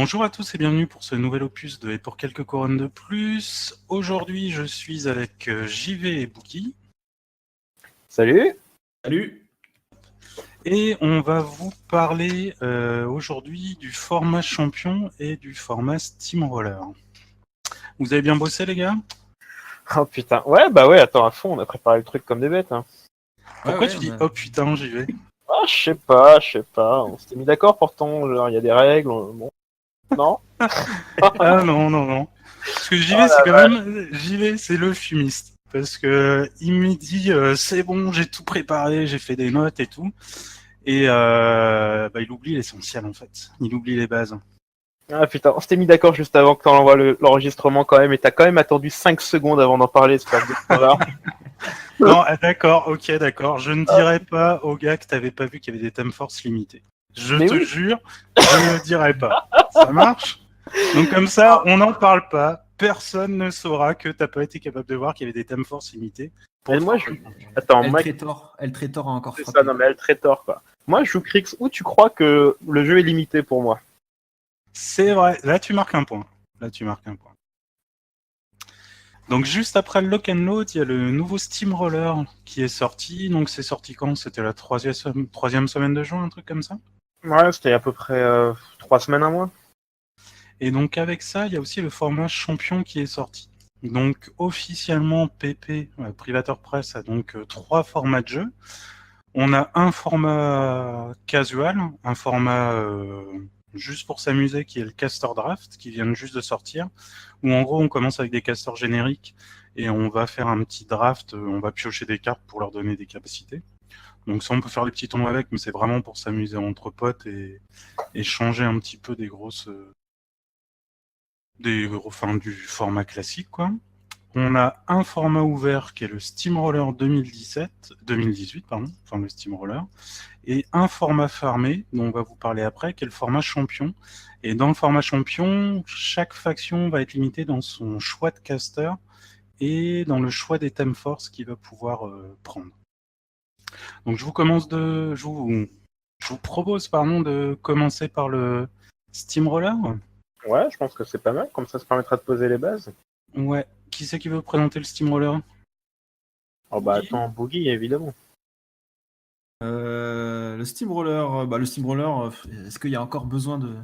Bonjour à tous et bienvenue pour ce nouvel opus de Et pour quelques couronnes de plus. Aujourd'hui, je suis avec JV et Bookie. Salut. Salut. Et on va vous parler aujourd'hui du format champion et du format Steamroller. Vous avez bien bossé, les gars? Oh putain. Ouais, attends, à fond, on a préparé le truc comme des bêtes. Hein. Pourquoi tu dis « Oh putain, JV » Ah, je sais pas. On s'était mis d'accord pourtant, genre, il y a des règles. Bon. Non. Ah non. Parce que JV, c'est quand même... JV, c'est le fumiste. Parce que il me dit c'est bon, j'ai tout préparé, j'ai fait des notes et tout. Et il oublie l'essentiel en fait. Il oublie les bases. Ah putain, on s'était mis d'accord juste avant que t'en envoies l'enregistrement quand même, et t'as quand même attendu 5 secondes avant d'en parler, c'est pas Non, d'accord, ok, d'accord. Je ne dirai pas au gars que t'avais pas vu qu'il y avait des thèmes force limités. Je te jure, je ne dirai pas. Ça marche? Donc comme ça, on n'en parle pas. Personne ne saura que t'as pas été capable de voir qu'il y avait des thèmes force limités. Attends, El Traitor a encore frappé. C'est ça, non mais El Traitor quoi. Moi, je joue Crix. Où tu crois que le jeu est limité pour moi? C'est vrai. Là, tu marques un point. Donc juste après le Lock and Load, il y a le nouveau Steamroller qui est sorti. Donc c'est sorti quand? C'était la troisième semaine de juin, un truc comme ça? Ouais, c'était à peu près 3 semaines, un mois. Et donc avec ça, il y a aussi le format champion qui est sorti. Donc officiellement, PP, Privateur Press, a donc 3 formats de jeu. On a un format casual, un format juste pour s'amuser, qui est le Caster Draft, qui vient juste de sortir, où en gros on commence avec des casters génériques et on va faire un petit draft, on va piocher des cartes pour leur donner des capacités. Donc ça on peut faire des petits tournois avec, mais c'est vraiment pour s'amuser entre potes et changer un petit peu du format classique, quoi. On a un format ouvert qui est le Steamroller 2018, enfin le Steamroller, et un format fermé, dont on va vous parler après, qui est le format champion. Et dans le format champion, chaque faction va être limitée dans son choix de caster et dans le choix des thèmes force qu'il va pouvoir prendre. Donc je vous propose de commencer par le Steamroller. Ouais, je pense que c'est pas mal, comme ça permettra de poser les bases. Ouais. Qui c'est qui veut présenter le Steamroller? Oh bah attends, Boogie évidemment. Le Steamroller, est-ce qu'il y a encore besoin de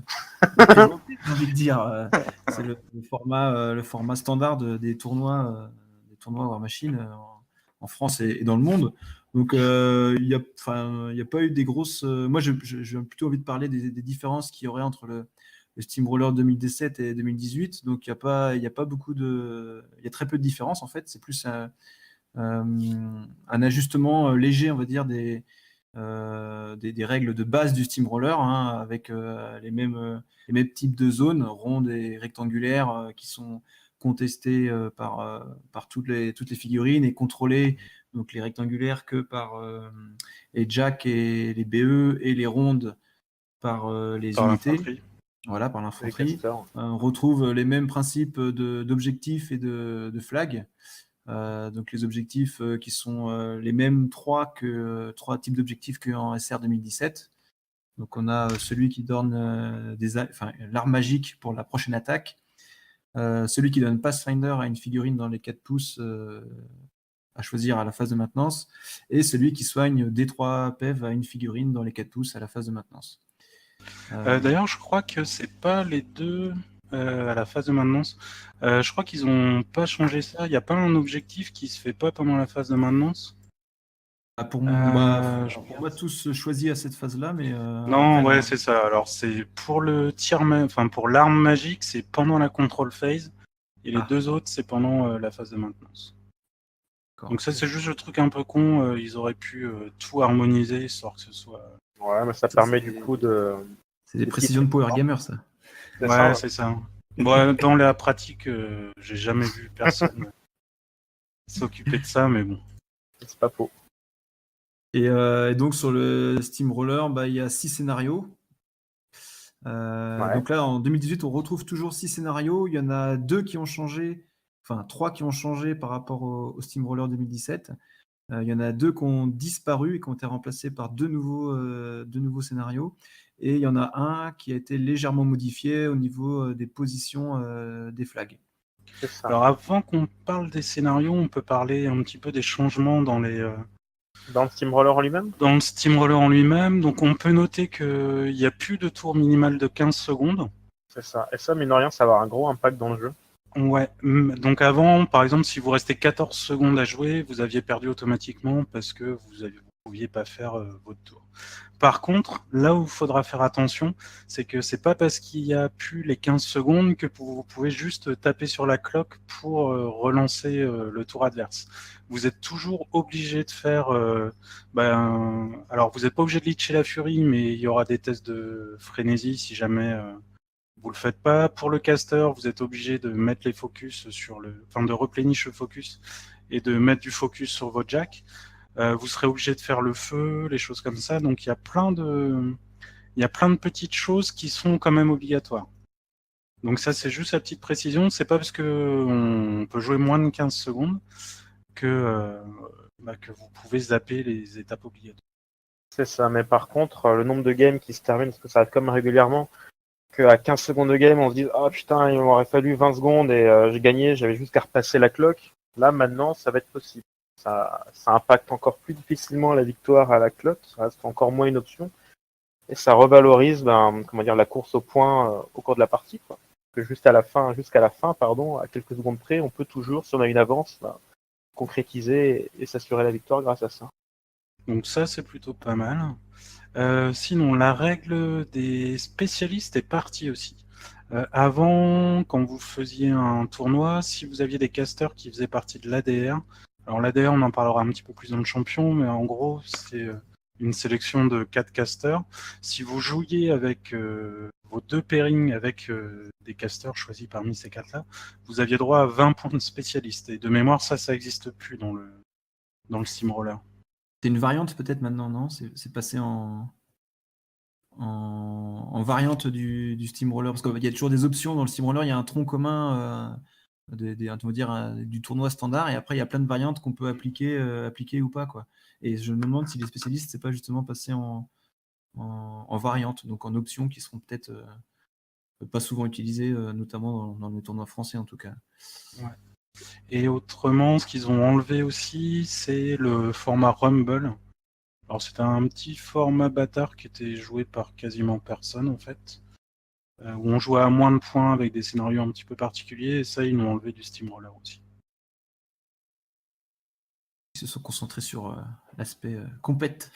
présenter, j'ai envie de dire. C'est le format standard des tournois War Machine en France et dans le monde. Donc il n'y a pas eu des grosses. Moi, j'ai plutôt envie de parler des différences qu'il y aurait entre le Steamroller 2017 et 2018. Donc il y a très peu de différences en fait. C'est plus un ajustement léger, on va dire, des règles de base du Steamroller, hein, avec les mêmes types de zones, rondes et rectangulaires, qui sont contestées par toutes les figurines et contrôlées, donc les rectangulaires que par les jacks et les BE, et les rondes par les unités. Voilà, par l'infanterie. On retrouve les mêmes principes d'objectifs et de flags. Donc les objectifs qui sont les mêmes trois types d'objectifs qu'en SR 2017. Donc on a celui qui donne l'arme magique pour la prochaine attaque, celui qui donne Pathfinder à une figurine dans les 4 pouces à choisir à la phase de maintenance, et celui qui soigne D3 PEV à une figurine dans les 4 pouces à la phase de maintenance. D'ailleurs, je crois que c'est pas les deux à la phase de maintenance. Je crois qu'ils ont pas changé ça. Il n'y a pas un objectif qui se fait pas pendant la phase de maintenance. Pour moi, tous choisis à cette phase-là, mais non, ouais, c'est ça. Alors c'est pour le pour l'arme magique, c'est pendant la control phase, et les deux autres, c'est pendant la phase de maintenance. Donc ça, c'est juste le truc un peu con. Ils auraient pu tout harmoniser, histoire que ce soit. Ouais, mais ça permet du coup de. C'est des précisions de Power Gamer, ça. Ouais, c'est ça. Bon, dans la pratique, j'ai jamais vu personne s'occuper de ça, mais bon. C'est pas faux. Et donc sur le Steamroller, il y a 6 scénarios. Donc là, en 2018, on retrouve toujours 6 scénarios. Il y en a 2 qui ont changé, enfin 3 qui ont changé par rapport au Steamroller 2017. Il y en a 2 qui ont disparu et qui ont été remplacés par deux nouveaux scénarios. et il y en a un qui a été légèrement modifié au niveau des positions des flags. C'est ça. Alors avant qu'on parle des scénarios, on peut parler un petit peu des changements dans Dans le Steamroller en lui-même? dans le Steamroller en lui-même. Donc on peut noter qu'il n'y a plus de tour minimal de 15 secondes. C'est ça. Et ça, mine de rien, ça va avoir un gros impact dans le jeu. Ouais, donc avant, par exemple, si vous restez 14 secondes à jouer, vous aviez perdu automatiquement parce que vous pouviez pas faire votre tour. Par contre, là où il faudra faire attention, c'est que c'est pas parce qu'il y a plus les 15 secondes que vous pouvez juste taper sur la cloque pour relancer le tour adverse. Vous êtes toujours obligé de faire... alors, vous n'êtes pas obligé de leacher la furie, mais il y aura des tests de frénésie si jamais... vous le faites pas. Pour le caster, vous êtes obligé de mettre les focus de replenish le focus et de mettre du focus sur votre jack. Vous serez obligé de faire le feu, les choses comme ça. Donc il y a plein de petites choses qui sont quand même obligatoires. Donc ça, c'est juste la petite précision. C'est pas parce que on peut jouer moins de 15 secondes que vous pouvez zapper les étapes obligatoires. C'est ça. Mais par contre, le nombre de games qui se terminent, parce que ça arrive comme régulièrement, qu'à 15 secondes de game, on se dit « Ah putain, il m'aurait fallu 20 secondes et j'ai gagné, j'avais juste qu'à repasser la cloque. » Là, maintenant, ça va être possible. Ça impacte encore plus difficilement la victoire à la cloque, ça reste encore moins une option. Et ça revalorise la course au point au cours de la partie, quoi. Que jusqu'à la fin, à quelques secondes près, on peut toujours, si on a une avance, concrétiser et s'assurer la victoire grâce à ça. Donc ça, c'est plutôt pas mal. Sinon, la règle des spécialistes est partie aussi. Avant, quand vous faisiez un tournoi, si vous aviez des casters qui faisaient partie de l'ADR, alors l'ADR, on en parlera un petit peu plus dans le champion, mais en gros, c'est une sélection de 4 casters. Si vous jouiez avec vos 2 pairings avec des casters choisis parmi ces 4-là, vous aviez droit à 20 points de spécialiste. Et de mémoire, ça n'existe plus dans le Steamroller. C'est une variante peut-être maintenant, non? C'est passé en variante du Steamroller, parce qu'il y a toujours des options dans le Steamroller, il y a un tronc commun du tournoi standard, et après il y a plein de variantes qu'on peut appliquer ou pas, quoi. Et je me demande si les spécialistes c'est pas justement passé en variante, donc en options qui seront peut-être pas souvent utilisées, notamment dans les tournois français en tout cas. Ouais. Et autrement, ce qu'ils ont enlevé aussi, c'est le format Rumble. Alors c'était un petit format bâtard qui était joué par quasiment personne en fait, où on jouait à moins de points avec des scénarios un petit peu particuliers, et ça ils l'ont enlevé du Steamroller aussi. Ils se sont concentrés sur l'aspect compète.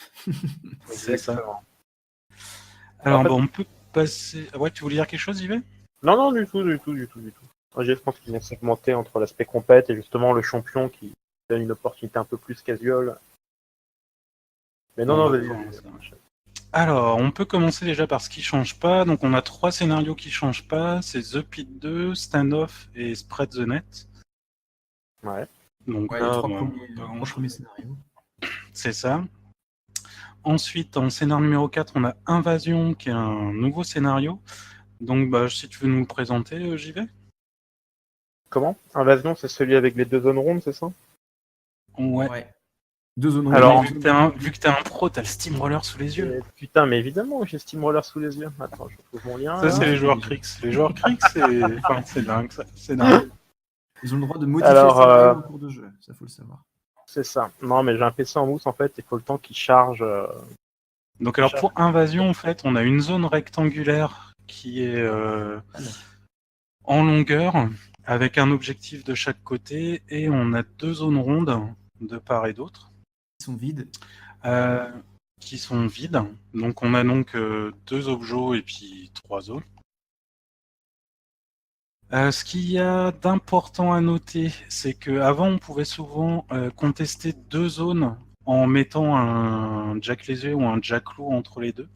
C'est ça. Exactement. Alors En fait- on peut passer... Ouais, tu voulais dire quelque chose, Yves? Non, du tout. Je pense qu'ils vont segmenter entre l'aspect compète et justement le champion qui donne une opportunité un peu plus casual. Mais non, On va vas-y. commencer. Alors, on peut commencer déjà par ce qui change pas. Donc on a 3 scénarios qui changent pas, c'est The Pit 2, Standoff et Spread the Net. Ouais. Donc Ouais, là, les trois bon, premiers scénarios. c'est ça. Ensuite, en scénario numéro 4, on a Invasion, qui est un nouveau scénario. Donc, si tu veux nous le présenter, j'y vais. Comment? Invasion, c'est celui avec les 2 zones rondes, c'est ça? Ouais. 2 zones Alors, rondes. vu que t'es un pro, t'as le Steamroller sous les yeux. Putain, mais évidemment, j'ai Steamroller sous les yeux. Attends, je trouve mon lien. Ça, là. c'est les joueurs Crix. Les joueurs Crix, c'est dingue, ça. C'est dingue. Ils ont le droit de modifier Alors, le scénario en cours de jeu, ça faut le savoir. C'est ça. Non, mais j'ai un PC en mousse, en fait, il faut le temps qu'il charge. Donc, alors, pour Invasion, en fait, on a une zone rectangulaire qui est en longueur, avec un objectif de chaque côté, et on a 2 zones rondes de part et d'autre. Ils sont vides. Qui sont vides. Donc on a 2 objets et puis 3 zones. Ce qu'il y a d'important à noter, c'est qu'avant on pouvait souvent contester 2 zones en mettant un jack léger ou un jack lourd entre les deux.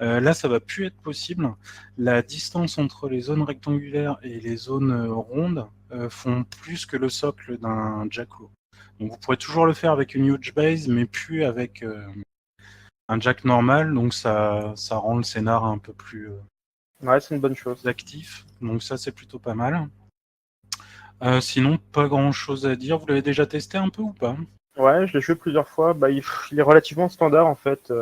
Là, ça va plus être possible. La distance entre les zones rectangulaires et les zones rondes font plus que le socle d'un jack lourd. Donc vous pourrez toujours le faire avec une huge base, mais plus avec un jack normal. Donc ça rend le scénar un peu plus Ouais, c'est une bonne chose. actif. Donc ça, c'est plutôt pas mal. Sinon, pas grand-chose à dire. Vous l'avez déjà testé un peu ou pas? Ouais, je l'ai joué plusieurs fois. Il est relativement standard, en fait.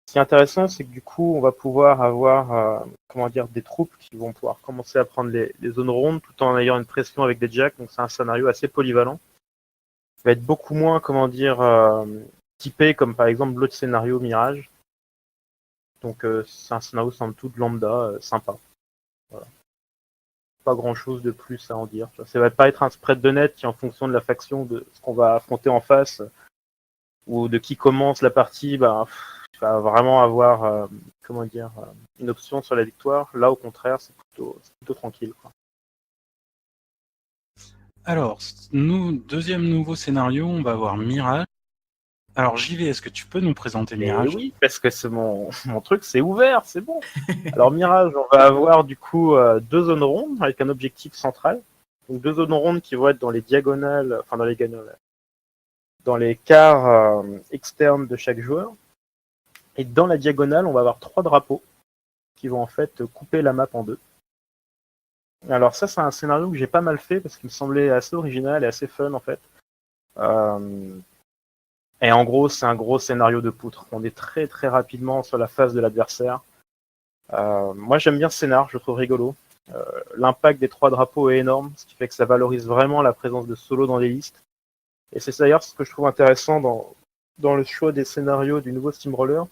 Ce qui est intéressant, c'est que du coup, on va pouvoir avoir des troupes qui vont pouvoir commencer à prendre les zones rondes tout en ayant une pression avec des jacks. Donc c'est un scénario assez polyvalent. Il va être beaucoup moins, typé comme par exemple l'autre scénario Mirage. Donc c'est un scénario somme toute lambda, sympa. Voilà. Pas grand chose de plus à en dire. Ça va pas être un spread de net qui, en fonction de la faction, de ce qu'on va affronter en face, ou de qui commence la partie, tu vas vraiment avoir une option sur la victoire. Là, au contraire, c'est plutôt tranquille, quoi. Alors, deuxième nouveau scénario, on va avoir Mirage. Alors, JV, est-ce que tu peux nous présenter Mais Mirage? oui, parce que c'est mon truc, c'est ouvert, c'est bon. Alors Mirage, on va avoir du coup 2 zones rondes avec un objectif central. Donc 2 zones rondes qui vont être dans les diagonales, dans les quarts externes de chaque joueur. Et dans la diagonale, on va avoir 3 drapeaux qui vont en fait couper la map en 2. Alors ça, c'est un scénario que j'ai pas mal fait parce qu'il me semblait assez original et assez fun en fait. Et en gros, c'est un gros scénario de poutre. On est très très rapidement sur la face de l'adversaire. Moi, j'aime bien ce scénar, je le trouve rigolo. L'impact des 3 drapeaux est énorme, ce qui fait que ça valorise vraiment la présence de solo dans les listes. Et c'est d'ailleurs ce que je trouve intéressant dans le choix des scénarios du nouveau Steamroller,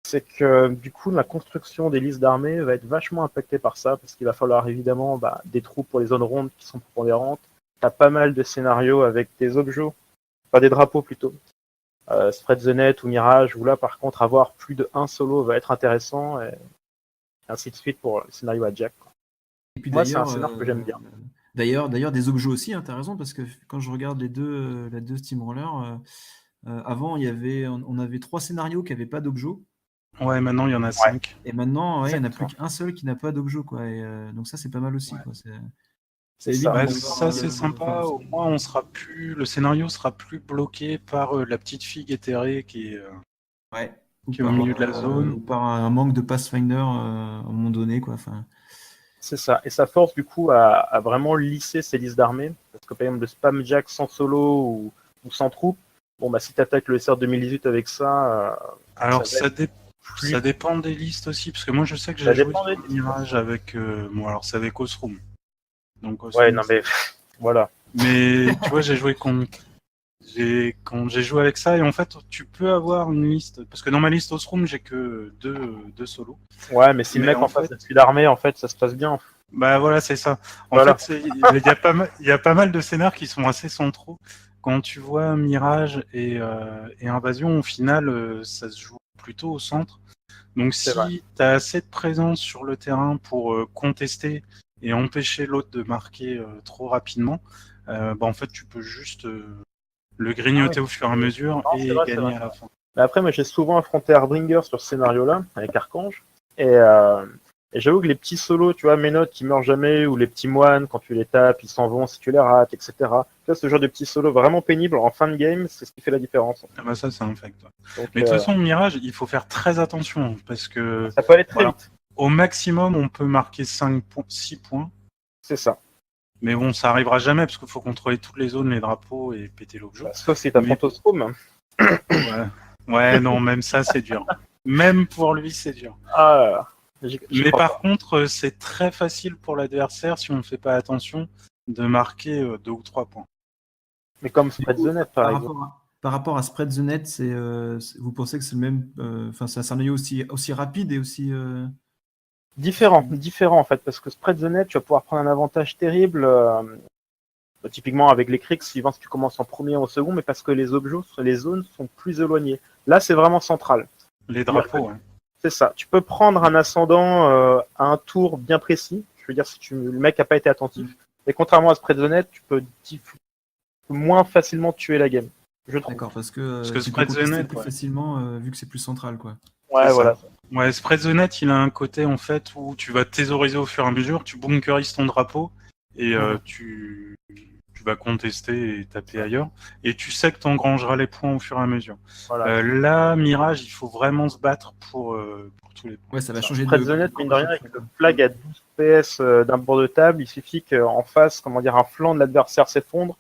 c'est que du coup, la construction des listes d'armées va être vachement impactée par ça, parce qu'il va falloir évidemment des troupes pour les zones rondes qui sont prépondérantes. T'as pas mal de scénarios avec des objets, enfin des drapeaux plutôt. Spread the Net ou Mirage, où là par contre avoir plus de 1 solo va être intéressant, et ainsi de suite pour le scénario à Jack. Et puis Moi, c'est un scénario que j'aime bien. D'ailleurs, des objets aussi, t'as raison, parce que quand je regarde les deux Steamroller, avant on avait 3 scénarios qui n'avaient pas d'objet. Ouais, maintenant il y en a 5. Et maintenant, il n'y en a plus qu'un seul qui n'a pas d'objet, quoi. Et, donc ça, c'est pas mal aussi, Ouais. quoi. C'est évite ça. Ça c'est sympa. Au moins, le scénario sera plus bloqué par la petite figue éthérée qui est au milieu de la zone. Ou par un manque de Pathfinder à un moment donné, quoi. Enfin, C'est ça. Et ça force du coup à vraiment lisser ces listes d'armées. Parce que par exemple, le spam Jack sans solo ou sans troupe, si tu attaques le SR 2018 avec ça. Alors ça dépend des listes aussi, parce que moi je sais que j'ai joué sur Mirage avec. Alors c'est avec Osroom. Donc, ouais, non mais voilà. Mais tu vois, j'ai joué quand j'ai joué avec ça, et en fait tu peux avoir une liste, parce que dans ma liste Osroom j'ai que deux solos. Ouais, mais si le mec en face est celui d'armée, en fait ça se passe bien. Bah voilà, c'est ça. En fait, il y a pas mal de scénars qui sont assez centraux. Quand tu vois Mirage et Invasion, au final, ça se joue plutôt au centre. Donc si tu as assez de présence sur le terrain pour contester et empêcher l'autre de marquer trop rapidement, en fait tu peux juste le grignoter au fur et à mesure et gagner à la fin. Mais après, moi j'ai souvent affronté Harbinger sur ce scénario-là, avec Archange, et j'avoue que les petits solos, tu vois, Ménote qui meurt jamais, ou les petits moines, quand tu les tapes, ils s'en vont si tu les rates, etc. Tu vois, ce genre de petits solos vraiment pénibles en fin de game, c'est ce qui fait la différence. Ah bah ça, c'est un fact. Donc, mais de toute façon, Mirage, il faut faire très attention, parce que ça peut aller très vite. Au maximum, on peut marquer 6 points. C'est ça. Mais bon, ça arrivera jamais, parce qu'il faut contrôler toutes les zones, les drapeaux, et péter l'objet. Sauf si t'as Fantôme. Ouais, non, même ça, c'est dur. Même pour lui, c'est dur. Mais par contre, c'est très facile pour l'adversaire, si on ne fait pas attention, de marquer 2 ou 3 points. Mais comme Spread the Net, par exemple. Par rapport à Spread the Net, vous pensez que c'est le même, c'est un scénario aussi rapide et aussi différent en fait, parce que Spread the Net, tu vas pouvoir prendre un avantage terrible, typiquement avec les Crix, suivant si tu commences en premier ou en second, mais parce que les objets sur les zones sont plus éloignés. Là, c'est vraiment central. Les drapeaux, ouais. C'est ça. Tu peux prendre un ascendant à un tour bien précis. Je veux dire, si le mec n'a pas été attentif. Et contrairement à Spread the Net, tu peux moins facilement tuer la game. Je trouve. D'accord, parce que Spread the Net, plus facilement, vu que c'est plus central, quoi. Ouais, voilà. Ouais, Spread the Net, il a un côté en fait où tu vas thésauriser au fur et à mesure, tu bunkerises ton drapeau et tu vas contester et taper ailleurs. Et tu sais que tu engrangeras les points au fur et à mesure. Voilà. Là, Mirage, il faut vraiment se battre pour tous les points. Ouais, ça va changer Spread the Net, mine de rien, avec le flag à 12 PS d'un bord de table, il suffit qu'en face, un flanc de l'adversaire s'effondre.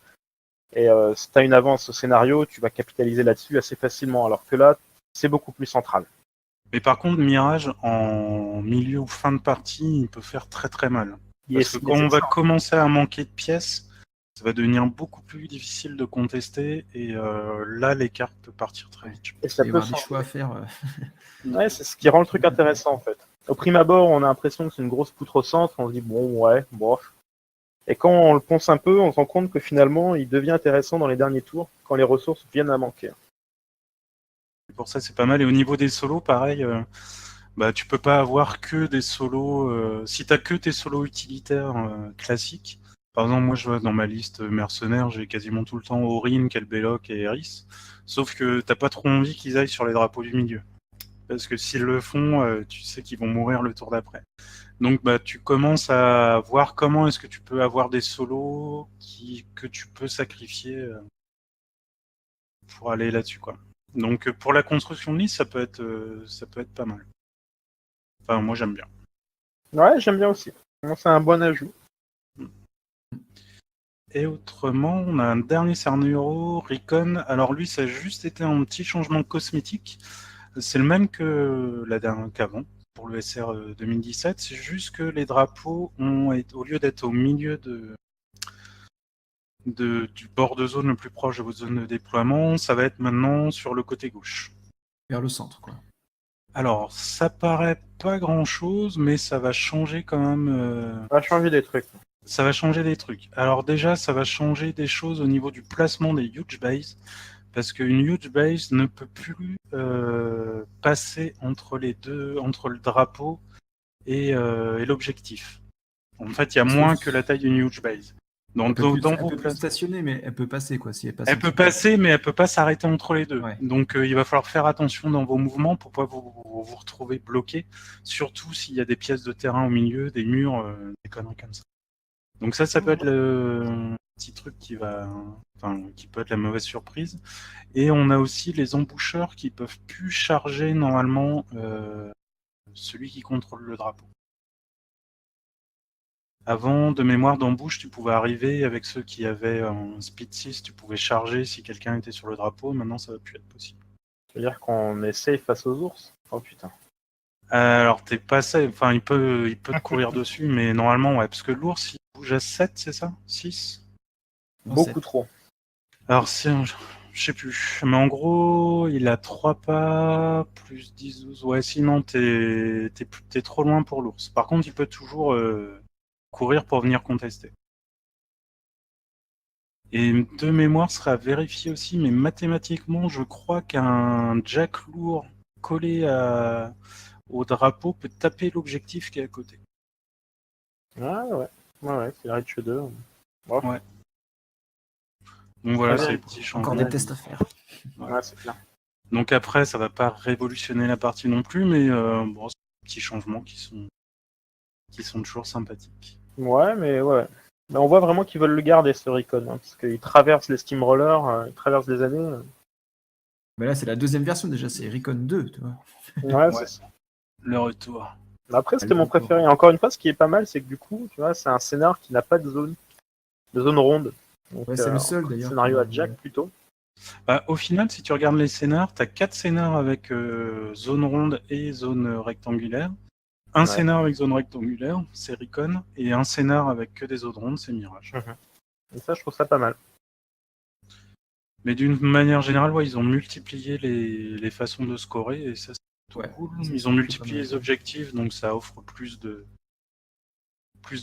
Et si tu as une avance au scénario, tu vas capitaliser là-dessus assez facilement. Alors que là, c'est beaucoup plus central. Mais par contre, Mirage, en milieu ou fin de partie, il peut faire très très mal. Parce que quand on va commencer à manquer de pièces, ça va devenir beaucoup plus difficile de contester, et là, l'écart peut partir très vite. Et ça Il y peut avoir des changer. choix à faire. Ouais, c'est ce qui rend le truc intéressant en fait. Au prime abord, on a l'impression que c'est une grosse poutre au centre, on se dit bon, ouais, bof. Et quand on le ponce un peu, on se rend compte que finalement, il devient intéressant dans les derniers tours, quand les ressources viennent à manquer. Pour ça, c'est pas mal. Et au niveau des solos, pareil, tu peux pas avoir que des solos. Si t'as que tes solos utilitaires classiques, par exemple, moi je vois dans ma liste mercenaires, j'ai quasiment tout le temps Orin, Kelbelloc et Eris. Sauf que t'as pas trop envie qu'ils aillent sur les drapeaux du milieu. Parce que s'ils le font, tu sais qu'ils vont mourir le tour d'après. Donc tu commences à voir comment est-ce que tu peux avoir des solos que tu peux sacrifier pour aller là-dessus, quoi. Donc pour la construction de liste, ça peut être pas mal. Enfin, moi j'aime bien. Ouais, j'aime bien aussi. C'est un bon ajout. Et autrement, on a un dernier scénario, Recon. Alors lui, ça a juste été un petit changement cosmétique. C'est le même que la dernière qu'avant, pour le SR 2017. C'est juste que les drapeaux au lieu d'être au milieu du bord de zone le plus proche de votre zone de déploiement, ça va être maintenant sur le côté gauche. Vers le centre, quoi. Alors, ça paraît pas grand-chose, mais ça va changer quand même. Ça va changer des trucs. Ça va changer des trucs. Alors déjà, ça va changer des choses au niveau du placement des huge bases, parce qu'une huge base ne peut plus passer entre les deux, entre le drapeau et l'objectif. En fait, il y a moins que la taille d'une huge base. Donc, elle peut plus stationner, mais elle peut passer, quoi. Si elle peut passer, mais elle peut pas s'arrêter entre les deux. Ouais. Donc, il va falloir faire attention dans vos mouvements pour pas vous retrouver bloqué, surtout s'il y a des pièces de terrain au milieu, des murs, des conneries comme ça. Donc ça peut être le petit truc qui peut être la mauvaise surprise. Et on a aussi les emboucheurs qui peuvent plus charger normalement celui qui contrôle le drapeau. Avant, de mémoire d'embouche, tu pouvais arriver avec ceux qui avaient un speed 6, tu pouvais charger si quelqu'un était sur le drapeau. Maintenant, ça va plus être possible. C'est-à-dire qu'on est safe face aux ours. Oh putain. Alors, t'es pas safe. Enfin, il peut te courir dessus, mais normalement, ouais. Parce que l'ours, il bouge à 7, c'est ça 6 Beaucoup trop. Alors, je sais plus. Mais en gros, il a 3 pas, plus 10, 12. Ouais, sinon, t'es trop loin pour l'ours. Par contre, il peut toujours courir pour venir contester. Et de mémoire, sera à vérifier aussi, mais mathématiquement, je crois qu'un jack lourd collé au drapeau peut taper l'objectif qui est à côté. Ah ouais, c'est Reach 2. Bon. Ouais. Donc voilà, c'est les petits changements. Encore des tests à faire. Ouais, c'est clair. Donc après, ça va pas révolutionner la partie non plus, mais bon, c'est des petits changements qui sont toujours sympathiques. Ouais, mais ouais. Mais on voit vraiment qu'ils veulent le garder, ce Recon, parce qu'il traverse les Steamrollers, il traverse les années. Mais là, c'est la deuxième version déjà, c'est Recon 2, tu vois. Ouais, Ouais. c'est ça. Le retour. Après, c'était mon préféré. Et encore une fois, ce qui est pas mal, c'est que du coup, tu vois, c'est un scénar qui n'a pas de zone ronde. Donc, Ouais, c'est le seul d'ailleurs. Scénario à Jack plutôt. Au final, si tu regardes les scénars, tu as 4 scénars avec zone ronde et zone rectangulaire. Un scénar avec zone rectangulaire, c'est Recon, et un scénar avec que des zones rondes, c'est Mirage. Et ça, je trouve ça pas mal. Mais d'une manière générale, ouais, ils ont multiplié les façons de scorer, et ça, c'est plutôt cool. Ils ont multiplié les objectifs, donc ça offre plus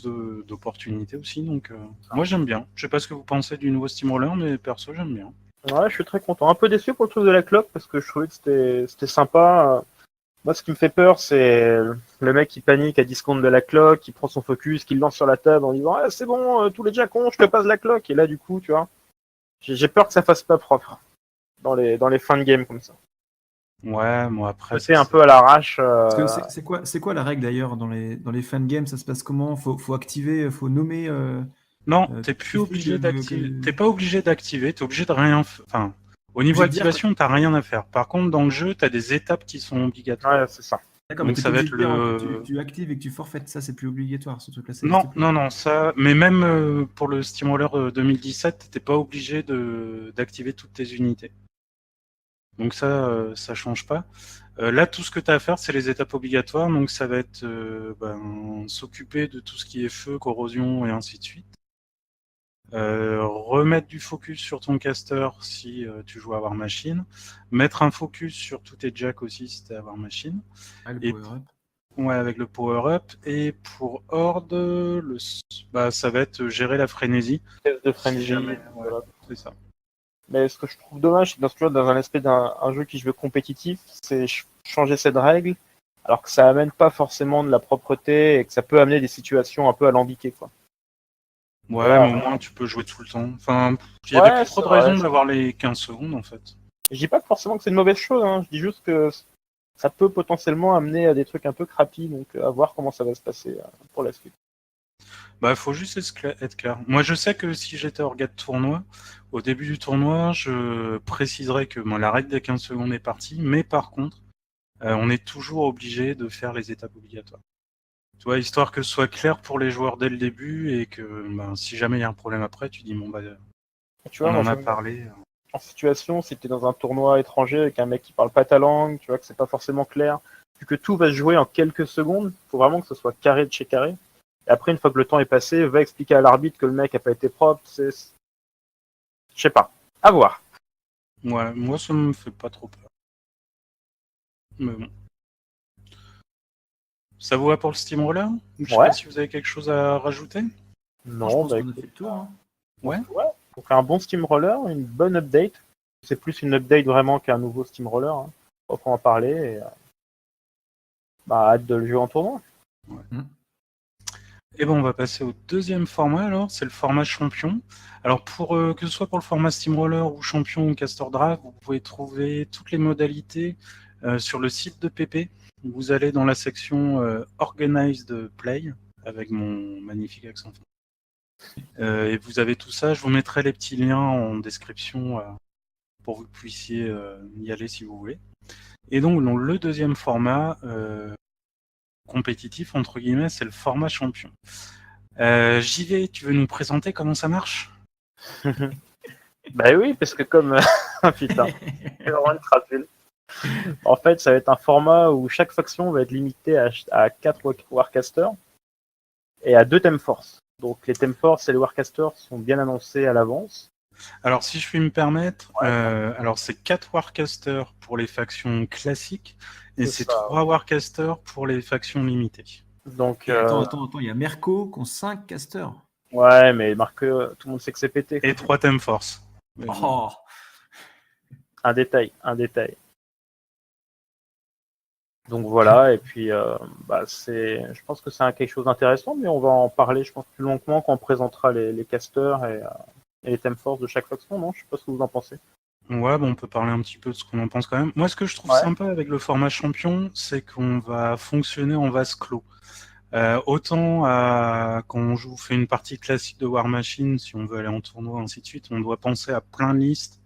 d'opportunités aussi. Donc, moi, j'aime bien. Je sais pas ce que vous pensez du nouveau Steamroller, mais perso, j'aime bien. Ouais, je suis très content. Un peu déçu pour le truc de la cloque, parce que je trouvais que c'était sympa. Moi, ce qui me fait peur, c'est le mec qui panique à 10 secondes de la cloque, qui prend son focus, qui le lance sur la table en disant c'est bon, tous les jackons, je te passe la cloque. Et là, du coup, tu vois, j'ai peur que ça fasse pas propre dans les fins de game comme ça. Ouais, moi après. C'est un peu à l'arrache. C'est quoi la règle d'ailleurs dans les fan games? Ça se passe comment? Faut activer, faut nommer. Non, t'es plus obligé d'activer. T'es pas obligé d'activer, t'es obligé de rien. Enfin, au niveau activation, t'as rien à faire. Par contre, dans le jeu, t'as des étapes qui sont obligatoires. Ouais, c'est ça. D'accord, donc mais ça va être tu actives et que tu forfaites, ça c'est plus obligatoire ce truc-là. Non, ça. Mais même pour le Steamroller 2017, t'étais pas obligé d'activer toutes tes unités. Donc ça change pas. Là, tout ce que tu as à faire, c'est les étapes obligatoires. Donc ça va être s'occuper de tout ce qui est feu, corrosion et ainsi de suite. Remettre du focus sur ton caster si tu joues à War Machine. Mettre un focus sur tous tes jacks aussi si tu es à War Machine. Ah, le Et power-up. ouais, avec le power-up. Et pour Horde, ça va être gérer la frénésie. Test de Si frénésie, jamais, ouais, voilà. c'est ça. Mais ce que je trouve dommage, c'est que dans un aspect d'un jeu qui se veut compétitif, c'est changer cette règle, alors que ça amène pas forcément de la propreté et que ça peut amener des situations un peu alambiquées, quoi. Ouais, Voilà. mais au moins tu peux jouer tout le temps. Enfin, il y avait Ouais, plus trop c'est de vrai. raisons d'avoir les 15 secondes en fait. Je dis pas forcément que c'est une mauvaise chose, hein. Je dis juste que ça peut potentiellement amener à des trucs un peu crapis, donc à voir comment ça va se passer pour la suite. Bah, faut juste être clair. Moi, je sais que si j'étais orga de tournoi, au début du tournoi, je préciserais que la règle des 15 secondes est partie, mais par contre, on est toujours obligé de faire les étapes obligatoires. Tu vois, histoire que ce soit clair pour les joueurs dès le début et que si jamais il y a un problème après, tu dis Tu vois, on moi en je a me mets parlé. en situation, si tu es dans un tournoi étranger avec un mec qui parle pas ta langue, tu vois que c'est pas forcément clair, vu que tout va se jouer en quelques secondes, faut vraiment que ce soit carré de chez carré. Et après, une fois que le temps est passé, va expliquer à l'arbitre que le mec a pas été propre, je sais pas. À voir. Ouais, moi, ça me fait pas trop peur. Mais bon. Ça vous va pour le Steamroller? Je sais Ouais. pas si vous avez quelque chose à rajouter. Non, je Non, pense bah qu'on a fait écoute, le tour. Hein. Ouais. ouais. Donc un bon Steamroller, une bonne update. C'est plus une update vraiment qu'un nouveau Steamroller. Hein. On va en parler et hâte de le jouer en tournoi. Et bon, on va passer au deuxième format alors, c'est le format champion. Alors que ce soit pour le format Steamroller ou champion ou Caster Draft, vous pouvez trouver toutes les modalités sur le site de PP. Vous allez dans la section Organized Play avec mon magnifique accent. Et vous avez tout ça. Je vous mettrai les petits liens en description pour que vous puissiez y aller si vous voulez. Et donc, dans le deuxième format compétitif, entre guillemets, c'est le format champion. JV, tu veux nous présenter comment ça marche? Bah oui, parce que comme... Putain, c'est vraiment une crapule. En fait, ça va être un format où chaque faction va être limitée à 4 Warcasters et à 2 Theme Force. Donc les Theme Force et les Warcasters sont bien annoncés à l'avance. Alors, si je puis me permettre, Ouais, alors c'est 4 Warcasters pour les factions classiques et c'est c'est ça. 3 Warcasters pour les factions limitées. Donc, Et attends, il y a Merco qui ont 5 casters. ouais, mais Marc, tout le monde sait que c'est pété. Et 3 Thème Force. Mais bon. Oh, Un détail, un détail. Donc voilà, et puis je pense que c'est quelque chose d'intéressant, mais on va en parler, je pense, plus longuement quand on présentera les casters et les thème force de chaque faction, non? Je sais pas ce que vous en pensez. Ouais, bon, on peut parler un petit peu de ce qu'on en pense quand même. Moi, ce que je trouve Ouais. sympa avec le format champion, c'est qu'on va fonctionner en vase clos. Autant quand on fait une partie classique de War Machine, si on veut aller en tournoi, ainsi de suite, on doit penser à plein de listes.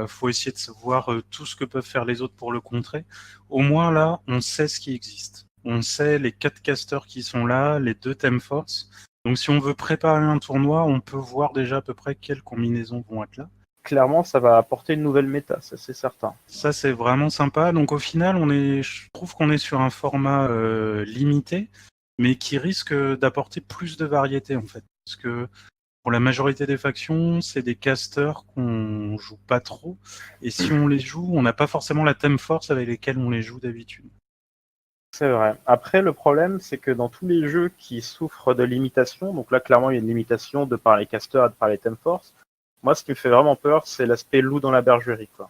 Faut essayer de voir tout ce que peuvent faire les autres pour le contrer. Au moins là, on sait ce qui existe. On sait les 4 casters qui sont là, les 2 thème force. Donc si on veut préparer un tournoi, on peut voir déjà à peu près quelles combinaisons vont être là. Clairement, ça va apporter une nouvelle méta, ça c'est certain. Ça c'est vraiment sympa. Donc au final, je trouve qu'on est sur un format limité, mais qui risque d'apporter plus de variété en fait. Parce que pour la majorité des factions, c'est des casters qu'on joue pas trop. Et si on les joue, on n'a pas forcément la thème force avec lesquels on les joue d'habitude. C'est vrai. Après, le problème, c'est que dans tous les jeux qui souffrent de limitations, donc là, clairement, il y a une limitation de par les casters et de par les thème force. Moi, ce qui me fait vraiment peur, c'est l'aspect loup dans la bergerie, quoi.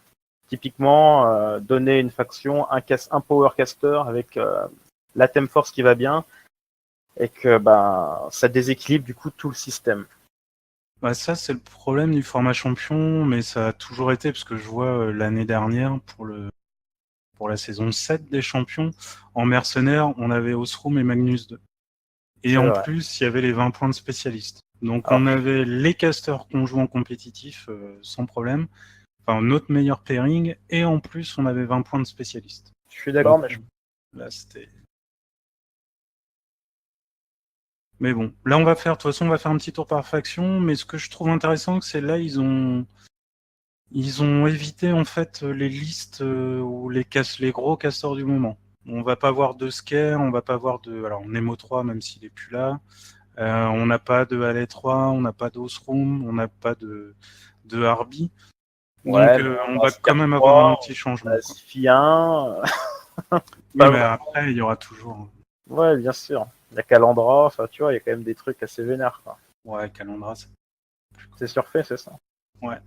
Typiquement, donner une faction un power caster avec la thème force qui va bien, et que ça déséquilibre du coup tout le système. Bah, ça, c'est le problème du format champion, mais ça a toujours été, parce que je vois l'année dernière, pour la saison 7 des champions, en mercenaires, on avait Osroom et Magnus 2. Et C'est en vrai. plus, il y avait les 20 points de spécialistes. Donc Alors, on avait les casters qu'on joue en compétitif sans problème, enfin notre meilleur pairing, et en plus on avait 20 points de spécialistes. je suis d'accord, Donc mais là c'était... Mais bon, là on va faire, de toute façon on va faire un petit tour par faction, mais ce que je trouve intéressant, c'est là ils ont Ils ont évité en fait les listes ou les gros casteurs du moment. On va pas voir de Scare, on va pas voir de. Alors Nemo 3, même s'il est plus là. On n'a pas de Halley 3, on n'a pas d'Osroom, on n'a pas de Harby. Donc Ouais, mais on on a va quand Scare même avoir un 3, petit on a changement, quoi. Sphien. Oui, Pas mais vraiment. après, il y aura toujours. Ouais, bien sûr. Il y a Calandra, enfin, tu vois, il y a quand même des trucs assez vénères, quoi. Ouais, Calandra, c'est plus C'est surfait, c'est ça. cool. Ouais.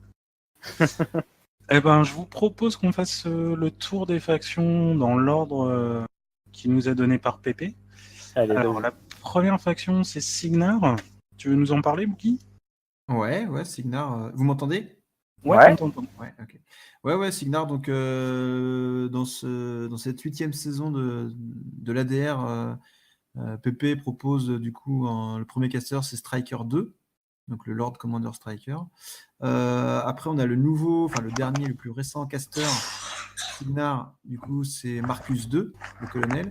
Eh ben, je vous propose qu'on fasse le tour des factions dans l'ordre qui nous est donné par Pépé. Allez, Alors, vas-y. la première faction, c'est Signar. Tu veux nous en parler, Bouki? Ouais, Signar. Vous m'entendez? Ouais, Ouais. on t'entend. Ouais, ok. Ouais, Signar, donc dans cette 8e saison de l'ADR, PP propose du coup le premier caster, c'est Striker 2, donc le Lord Commander Striker. Après, on a le dernier, le plus récent caster, Signar, du coup, c'est Marcus 2, le colonel.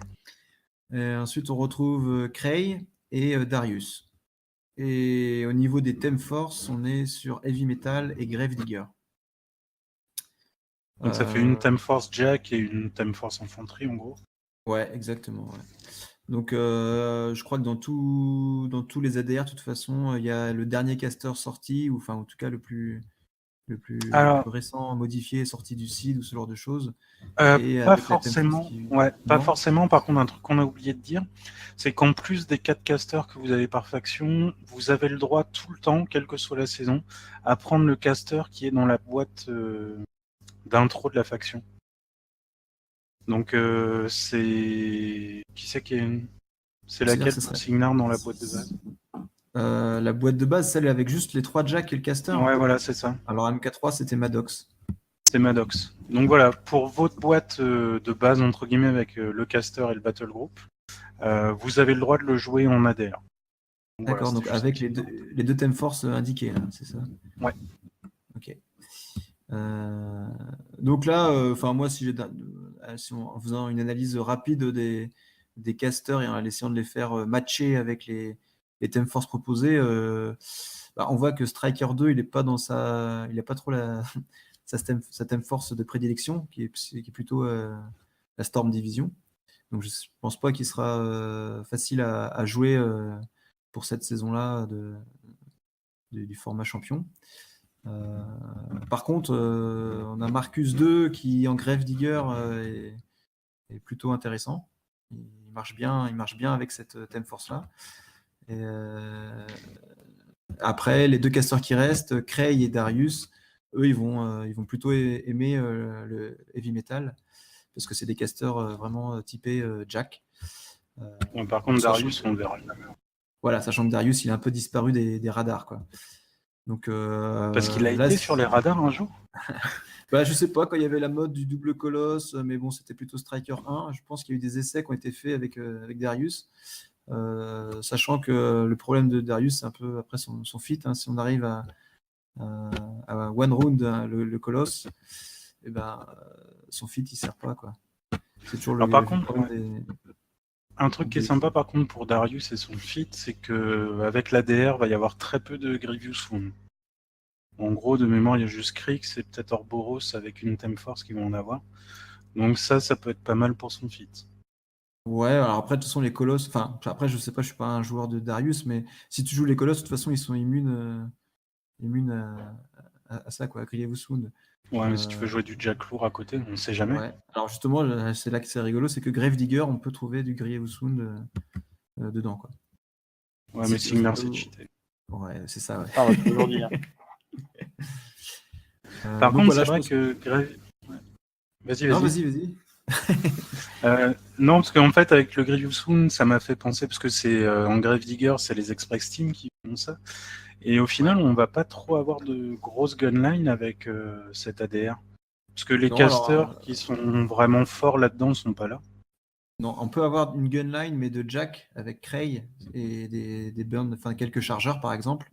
Et ensuite, on retrouve Cray et Darius. Et au niveau des thèmes force, on est sur Heavy Metal et Gravedigger. Donc, ça fait une Euh, Time Force Jack et une Time Force Infanterie, en gros. ouais, exactement. Ouais. Donc, je crois que dans tous les ADR, de toute façon, il y a le dernier caster sorti, ou enfin, en tout cas, le plus Alors, récent modifié, sorti du seed ou ce genre de choses. Et pas avec la thème force forcément. qui. Ouais, pas Non? forcément. Par contre, un truc qu'on a oublié de dire, c'est qu'en plus des 4 casters que vous avez par faction, vous avez le droit tout le temps, quelle que soit la saison, à prendre le caster qui est dans la boîte d'intro de la faction. Donc, c'est. Qui c'est qui est. C'est C'est-à-dire que laquelle ce pour serait. Signar dans la boîte de base? La boîte de base, celle avec juste les 3 jacks et le caster. Ouais, voilà, c'est ça. Alors, MK3, c'était Maddox. C'est Maddox. Donc voilà, pour votre boîte de base, entre guillemets, avec le caster et le battle group, vous avez le droit de le jouer en ADR. Donc voilà, D'accord, c'était donc juste un avec petit point. les deux thèmes force indiqués, hein, c'est ça? Ouais. Ok. Donc là, moi, en faisant une analyse rapide des casters et en essayant de les faire matcher avec les thèmes force proposés, on voit que Striker 2, il n'a pas trop sa thème force de prédilection, qui est plutôt la Storm Division. Donc je pense pas qu'il sera facile à jouer pour cette saison-là du format champion. Euh, Par contre, on a Marcus 2 qui en Grave Digger est plutôt intéressant. Il marche bien avec cette thème force là. Et, après, les deux casteurs qui restent, Cray et Darius, eux, ils vont plutôt aimer le heavy metal parce que c'est des casteurs vraiment typés Jack. Ouais, par contre, Sachant Darius, que, on verra. voilà, sachant que Darius, il est un peu disparu des radars, quoi. Donc Parce qu'il a là, été sur les radars un jour. je sais pas, quand il y avait la mode du double colosse, mais bon, c'était plutôt Striker 1. Je pense qu'il y a eu des essais qui ont été faits avec Darius. Sachant que le problème de Darius, c'est un peu après son fit. Hein. Si on arrive à one round hein, le colosse, et son fit, il sert pas, quoi. C'est toujours Alors par le contre, problème ouais, un truc qui est sympa par contre pour Darius et son fit, c'est que avec l'ADR, va y avoir très peu de Grievous Wound. En gros, de mémoire, il y a juste Krix et peut-être Orboros avec une Thème Force qui vont en avoir. Donc ça peut être pas mal pour son fit. Ouais, alors après, de toute façon, les colosses, enfin, après, je sais pas, je suis pas un joueur de Darius, mais si tu joues les colosses, de toute façon, ils sont immunes à ça, quoi, à Grievous Wound. Ouais, mais si tu veux Euh, jouer du Jack Lourd à côté, on sait jamais. ouais. Alors justement, c'est là que c'est rigolo, c'est que Grave Digger, on peut trouver du Grievous Wound dedans, quoi. Ouais, Si mais tu- Signar, c'est cheaté. Ouais, c'est ça, ouais. Ça, on va toujours dire. Par Donc contre, voilà, c'est je vrai pense. que ouais. Vas-y, Non, vas-y. vas-y. Non, parce qu'en fait, avec le Grievous Wound, ça m'a fait penser, parce que c'est en Grave Digger, c'est les Express Team qui font ça. Et au Ouais. final, on va pas trop avoir de grosses gunlines avec cet ADR. Parce que les Non, alors, casters qui sont vraiment forts là-dedans sont pas là. non, on peut avoir une gunline, mais de Jack avec Cray et des burns, enfin quelques chargeurs par exemple.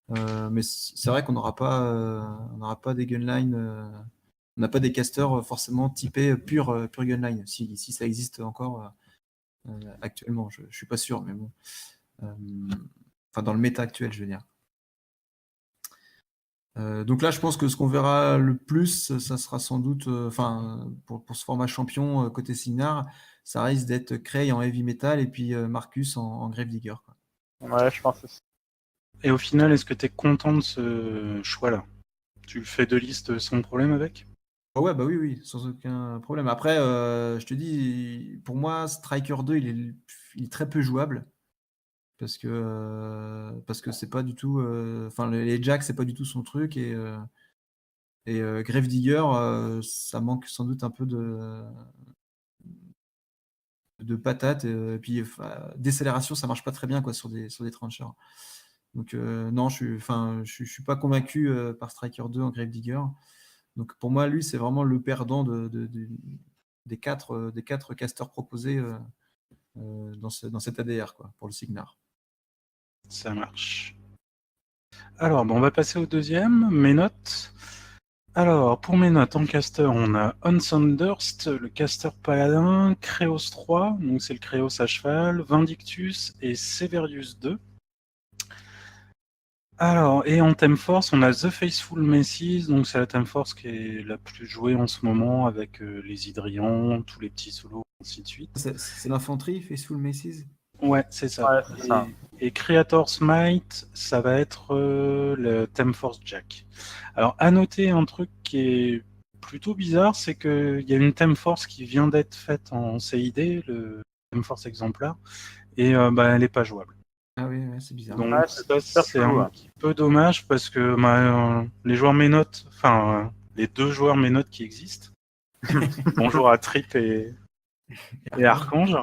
Mais c'est vrai qu'on n'aura pas des gunlines, on n'a pas des casters forcément typés pure gunline, si ça existe encore actuellement. Je suis pas sûr, mais bon. Enfin, dans le méta actuel, je veux dire. Donc là, je pense que ce qu'on verra le plus, ça sera sans doute, pour ce format champion côté Signar, ça risque d'être Cray en heavy metal et puis Marcus en Gravedigger, quoi. Ouais, je pense aussi. Et au final, est-ce que tu es content de ce choix-là? Tu fais 2 listes sans problème avec? Ah ouais, bah oui, oui, sans aucun problème. Après, je te dis, pour moi, Striker 2, il est très peu jouable parce que c'est pas du tout, les jacks, c'est pas du tout son truc et Gravedigger, ça manque sans doute un peu de patates, et puis décélération, ça marche pas très bien quoi sur des tranchers. Donc non, je suis pas convaincu par Striker 2 en Gravedigger. Donc pour moi, lui, c'est vraiment le perdant des quatre casters proposés dans cet ADR quoi, pour le Signar. Ça marche. Alors, bon, on va passer au deuxième, mes notes. Alors, pour mes notes en caster, on a Unsundurst, le caster paladin, Créos 3, donc c'est le Créos à cheval, Vindictus et Severius 2. Alors, et en Theme Force, on a The Faithful Maces, donc c'est la Theme Force qui est la plus jouée en ce moment avec les Hydrians, tous les petits solos, ainsi de suite. C'est l'infanterie, Faithful Maces? Ouais, c'est ça. Ouais, c'est ça. Et Creator's Might, ça va être le Theme Force Jack. Alors, à noter un truc qui est plutôt bizarre, c'est qu'il y a une Theme Force qui vient d'être faite en CID, le Theme Force exemplaire, et elle n'est pas jouable. Ah oui, ouais, c'est bizarre. Donc Ouais, ça, super c'est chelou, un hein. petit peu dommage parce que les joueurs Ménotes, les 2 joueurs Ménotes qui existent, bonjour à Trip et Archange,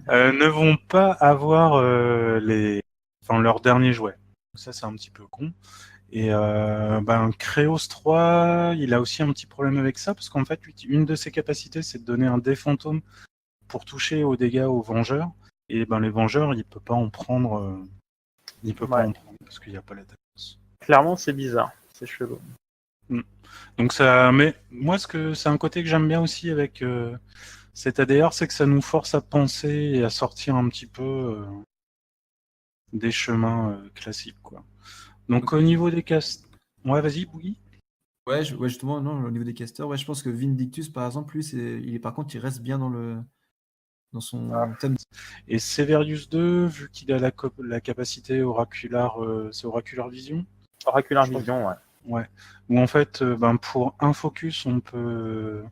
ne vont pas avoir leur dernier jouet. Donc ça, c'est un petit peu con. Et Créos 3, il a aussi un petit problème avec ça, parce qu'en fait, une de ses capacités, c'est de donner un dé fantôme pour toucher aux dégâts aux Vengeurs. Et les Vengeurs, il peut pas en prendre, parce qu'il n'y a pas la défense. Clairement, c'est bizarre. C'est chelou. Donc ça, mais moi, c'est un côté que j'aime bien aussi avec cet ADR, c'est que ça nous force à penser et à sortir un petit peu des chemins classiques, quoi. Donc au niveau des castes, ouais, vas-y, Bouilly. Ouais, justement, non, au niveau des casters, ouais, je pense que Vindictus, par exemple, lui, par contre, il reste bien dans son thème. Et Severius 2, vu qu'il a la capacité oraculaire, c'est Oracular Vision. Oracular Vision, ouais. Ouais. Où en fait, pour un focus, on peut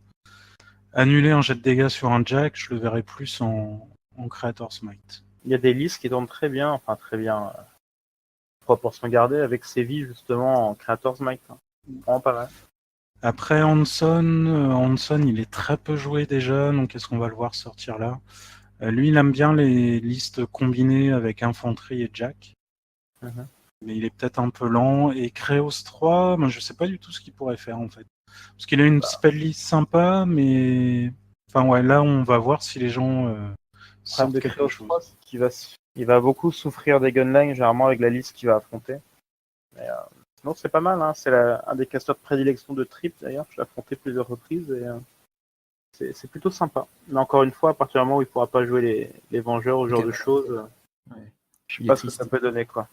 annuler un jet de dégâts sur un Jack. Je le verrai plus en Creator's Might. Il y a des listes qui tournent très bien, proportion gardée, avec Séville justement en Creator's Might. Vraiment pas mal. Après Hanson, il est très peu joué déjà, donc est-ce qu'on va le voir sortir là? Lui, il aime bien les listes combinées avec infanterie et Jack. Mhm. Mais il est peut-être un peu lent. Et Créos 3, moi, je sais pas du tout ce qu'il pourrait faire en fait. Parce qu'il a une spell list sympa, mais là on va voir si les gens Le problème sortent de quelque Creos chose. 3, c'est qu'il va beaucoup souffrir des gunlines, généralement avec la liste qu'il va affronter. Mais sinon, c'est pas mal, hein. C'est un des casters de prédilection de Trip d'ailleurs. Je l'ai affronté plusieurs reprises et c'est plutôt sympa. Mais encore une fois, à partir du moment où il pourra pas jouer les Vengeurs, ce genre de choses, Ouais. je sais Il est pas ce que triste. ça peut donner, quoi.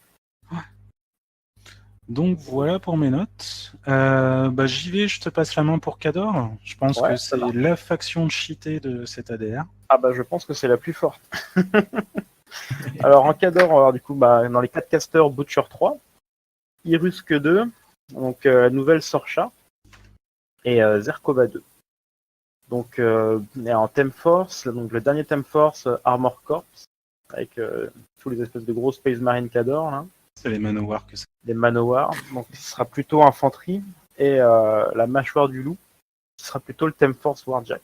Donc voilà pour mes notes. J'y vais, je te passe la main pour Cador. Je pense Ouais, que ça c'est marche. la faction cheatée de cet ADR. Ah bah je pense que c'est la plus forte. Alors en Cador, on va avoir du coup dans les 4 casters Butcher 3, Irusk 2, donc la nouvelle Sorcha, et Zerkova 2. Donc et en Theme Force, donc le dernier Theme Force Armor Corps, avec tous les espèces de gros Space Marine Cador, là, C'est les Manowar que c'est. les Manowar, donc ce sera plutôt infanterie, et la Mâchoire du Loup, ce sera plutôt le Theme Force Warjack.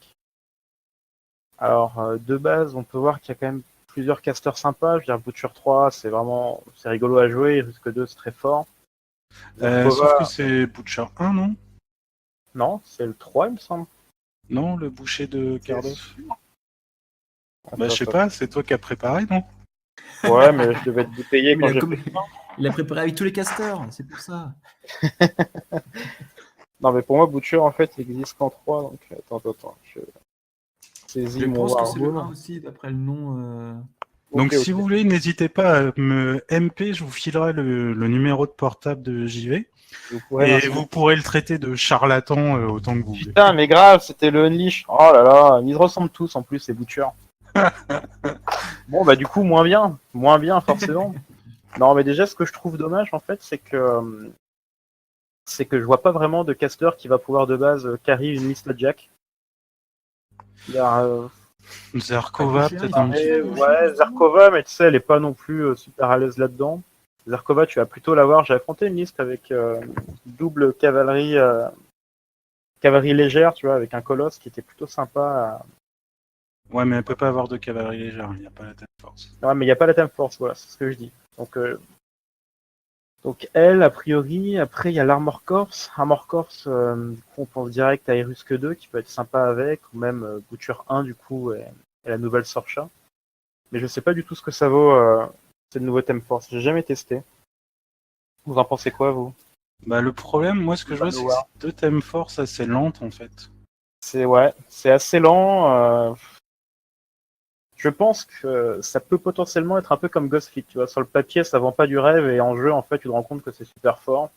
Alors de base, on peut voir qu'il y a quand même plusieurs casters sympas. Je veux dire, Butcher 3, c'est rigolo à jouer. Irusk 2, c'est très fort. Sauf que Zerkova, c'est Butcher 1, non? non, c'est le 3, il me semble. Non, le boucher de C'est Karloff. sûr. Je sais Attends. pas, c'est toi qui as préparé, non? Ouais, mais je devais être bouteillé Mais quand il a, j'ai comme- fait ça. il a préparé avec tous les casters, c'est pour ça. Non, mais pour moi, Butcher, en fait, il existe qu'en 3. Donc, attends. Je saisis Je mon pense que c'est le 1 Warhol. aussi, d'après le nom. Donc, Ok, si ok. vous voulez, n'hésitez pas à me MP, je vous filerai le numéro de portable de JV. Vous pourrez Et m'insulter. vous pourrez le traiter de charlatan autant que vous voulez. Putain, mais grave, c'était le Unleash. Oh là là, ils se ressemblent tous en plus, ces Butcher. Bon, bah du coup, moins bien forcément. Non, mais déjà, ce que je trouve dommage, en fait, c'est que je vois pas vraiment de caster qui va pouvoir de base carry une liste à Jack. Il y a, Zarkova, Gaucher, peut-être ils un sont petit très peu. gauchers, ouais, justement. Zarkova, mais tu sais, elle est pas non plus super à l'aise là-dedans. Zarkova, tu vas plutôt l'avoir. J'ai affronté une liste avec double cavalerie légère, tu vois, avec un colosse qui était plutôt sympa. Ouais, mais elle peut pas avoir de cavalerie légère, il n'y a pas la tête force. Ouais, mais il n'y a pas la Time Force, voilà, c'est ce que je dis. Donc elle, a priori, après il y a l'Armor Corps. Armor Corps, du coup, on pense direct à Irusque 2 qui peut être sympa avec, ou même Butcher 1 du coup, et la nouvelle Sorcha. Mais je sais pas du tout ce que ça vaut, cette nouveau Time Force. J'ai jamais testé. Vous en pensez quoi, vous? Bah, le problème, moi, ce que je vois, c'est que c'est deux thèmes force assez lentes, en fait. C'est assez lent. Je pense que ça peut potentiellement être un peu comme Ghost Fleet, tu vois. Sur le papier, ça vend pas du rêve, et en jeu, en fait, tu te rends compte que c'est super fort.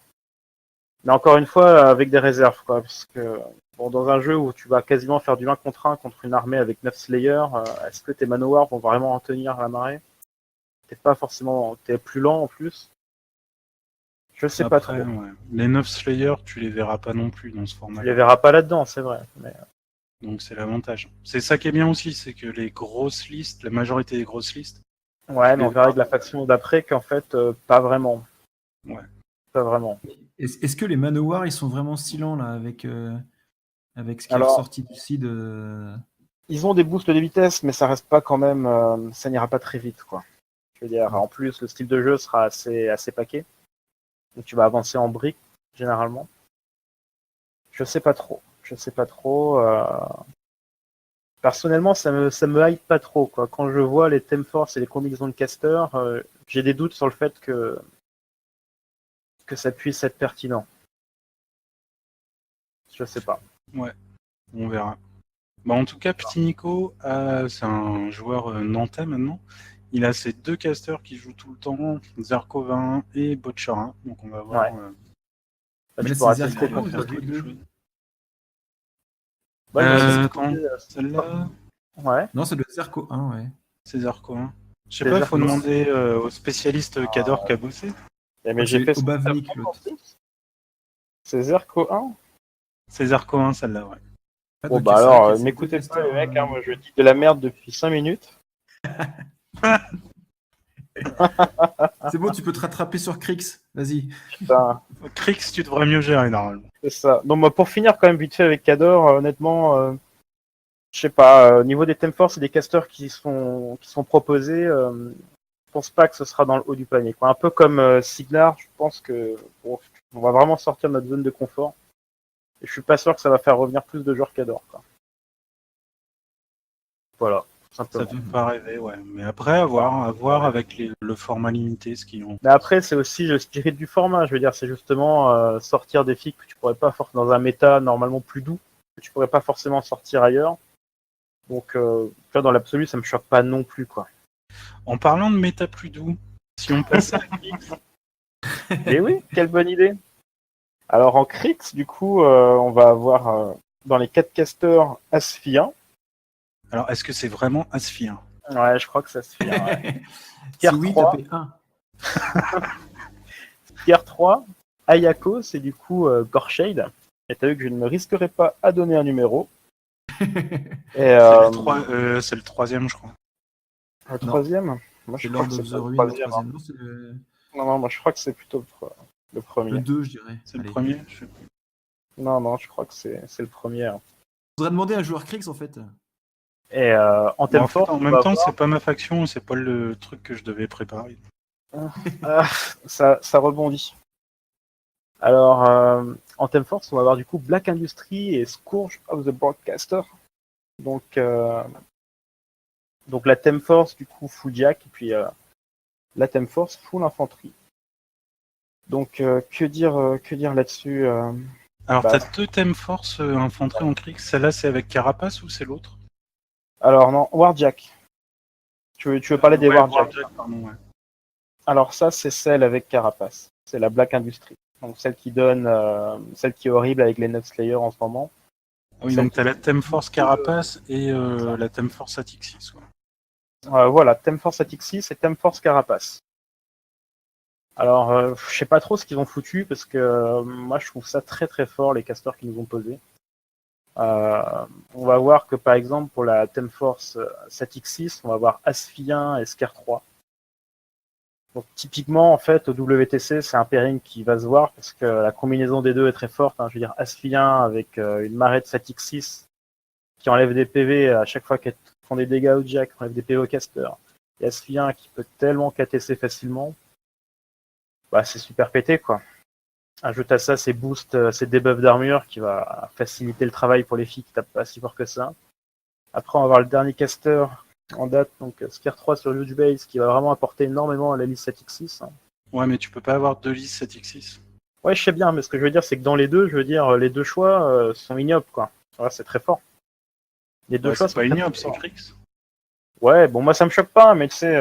Mais encore une fois, avec des réserves, quoi. Parce que, bon, dans un jeu où tu vas quasiment faire du 1 contre 1 contre une armée avec 9 Slayers, est-ce que tes Manowar vont vraiment en tenir la marée? T'es pas forcément. T'es plus lent en plus. Je sais pas Après, trop. ouais. Les 9 Slayers, tu les verras pas non plus dans ce Tu format. les verras pas là-dedans, c'est vrai. Mais... Donc, c'est l'avantage. C'est ça qui est bien aussi, c'est que les grosses listes, la majorité des grosses listes, ouais, tu mais les on verra verras. avec la faction d'après qu'en fait, pas vraiment. Ouais. Pas vraiment. Est-ce que les Manowar, ils sont vraiment si lents, là, avec ce qui est Alors, ressorti du seed ils ont des boosts de vitesse, mais ça reste pas quand même. Ça n'ira pas très vite, quoi. Je veux dire, en plus, le style de jeu sera assez paquet. Donc tu vas avancer en briques, généralement. Je sais pas trop. Je sais pas trop. Personnellement, ça me hype pas trop, quoi. Quand je vois les Theme Force et les combinaisons de caster, j'ai des doutes sur le fait que ça puisse être pertinent. Je sais pas. Ouais, on verra. Bah, en tout cas, Petit Nico, c'est un joueur nantais maintenant. Il a ses deux casters qui jouent tout le temps, Zarkova et Botchara. Donc on va voir. Ouais. Bah, Mais tu là, c'est pourras S'il tester Zarkova arrive à ou contre faire lui. quelque Zarko 2? chose. Ouais, il me semble que Attends, celle-là, ouais, Non, ça doit être Zarko 1, ouais. c'est Zarkova. Je sais c'est pas, il faut Zarkova. demander au spécialiste Cador qui a bossé. Mais j'ai C'est fait ça Obavnik, en l'autre. plus. C'est Zerko 1. C'est Zarkova, celle-là, ouais. Ah, Bon, donc, bah c'est vrai qu'il alors, y a ces deux m'écoutez pas, casters, les mecs, hein, moi je dis de la merde depuis 5 minutes. C'est bon, tu peux te rattraper sur Krix. Vas-y. Putain, Krix, tu devrais mieux gérer normalement. c'est ça. Donc, moi, pour finir, quand même, vite fait avec Cador, honnêtement, je sais pas, au niveau des Theme Force et des casters qui sont proposés, je pense pas que ce sera dans le haut du panier, quoi. Un peu comme Signar, je pense que bon, on va vraiment sortir de notre zone de confort. Et je suis pas sûr que ça va faire revenir plus de joueurs Cador, quoi. Voilà, tout Ça simplement. fait pas rêver, ouais. Mais après, à voir avec le format limité ce qu'ils ont. Mais après, c'est aussi le spirit du format. Je veux dire, c'est justement sortir des filles que tu pourrais pas forcément dans un méta normalement plus doux, que tu pourrais pas forcément sortir ailleurs. Donc, tu vois, dans l'absolu, ça me choque pas non plus, quoi. En parlant de méta plus doux, si on passait à Krix, Mais oui, quelle bonne idée. Alors en Crix, du coup, on va avoir dans les 4 casters Asphia. alors est-ce que c'est vraiment Asphia? Ouais, je crois que c'est Asphia. Ouais. Si Tier oui, 3, tapez 1. Tier 3, Ayako, c'est du coup Gorshade. Et t'as vu que je ne me risquerai pas à donner un numéro. Et C'est le troisième, je crois. le troisième, moi je C'est crois Lord que c'est of the pas le Ruin, le troisième. Hein. troisième. Non, c'est le Non, moi je crois que c'est plutôt le premier. 2, je dirais. C'est le Allez. premier, je sais plus. Non, je crois que c'est le premier. Hein. Faudrait demander à un joueur Krix, en fait. Et en Bon, thème en fait, force, en on même va temps, avoir... c'est pas ma faction, c'est pas le truc que je devais préparer. Ah, ça rebondit. Alors, en thème force, on va avoir du coup Black Industry et Scourge of the Broadcaster. Donc la thème force, du coup, full jack, et puis la thème force, full infanterie. Donc, que dire là-dessus Alors, bah, t'as deux thèmes force infanterie en Krix. Celle-là, c'est avec Carapace ou c'est l'autre? Alors, non, Warjack. Tu veux parler des Ouais, Warjack. pardon, ouais. Alors ça, c'est celle avec Carapace. C'est la Black Industry. Donc celle qui donne, celle qui est horrible avec les Nut Slayer en ce moment. Ah oui, Celle donc qui- t'as la Theme Force Carapace et la Theme Force Atixis. Quoi. Voilà, Theme Force Atixis et Theme Force Carapace. Alors, je sais pas trop ce qu'ils ont foutu parce que moi je trouve ça très très fort les casters qu'ils nous ont posés. On va voir que par exemple pour la Theme Force Satixis, on va avoir Asphian et Scare 3. Donc typiquement en fait au WTC c'est un pairing qui va se voir parce que la combinaison des deux est très forte. Hein. Je veux dire Asphian avec une marée de Satixis qui enlève des PV à chaque fois qu'elles font des dégâts au jack, enlève des PV au caster. Et Asphian qui peut tellement KTC facilement, bah c'est super pété quoi. Ajoute à ça ces boosts, ces debuffs d'armure qui va faciliter le travail pour les filles qui tapent pas si fort que ça. Après, on va avoir le dernier caster en date, donc Scare 3 sur Huge Base, qui va vraiment apporter énormément à la liste 7x6. Ouais, mais tu peux pas avoir deux listes Atixis. Ouais, je sais bien, mais ce que je veux dire, c'est que dans les deux, je veux dire, les deux choix sont ignobles, quoi. Ouais, c'est très fort. Les deux Ouais, choix c'est sont pas très, ignoble, très c'est forts. Crix. Ouais, bon, moi ça me choque pas, mais tu sais,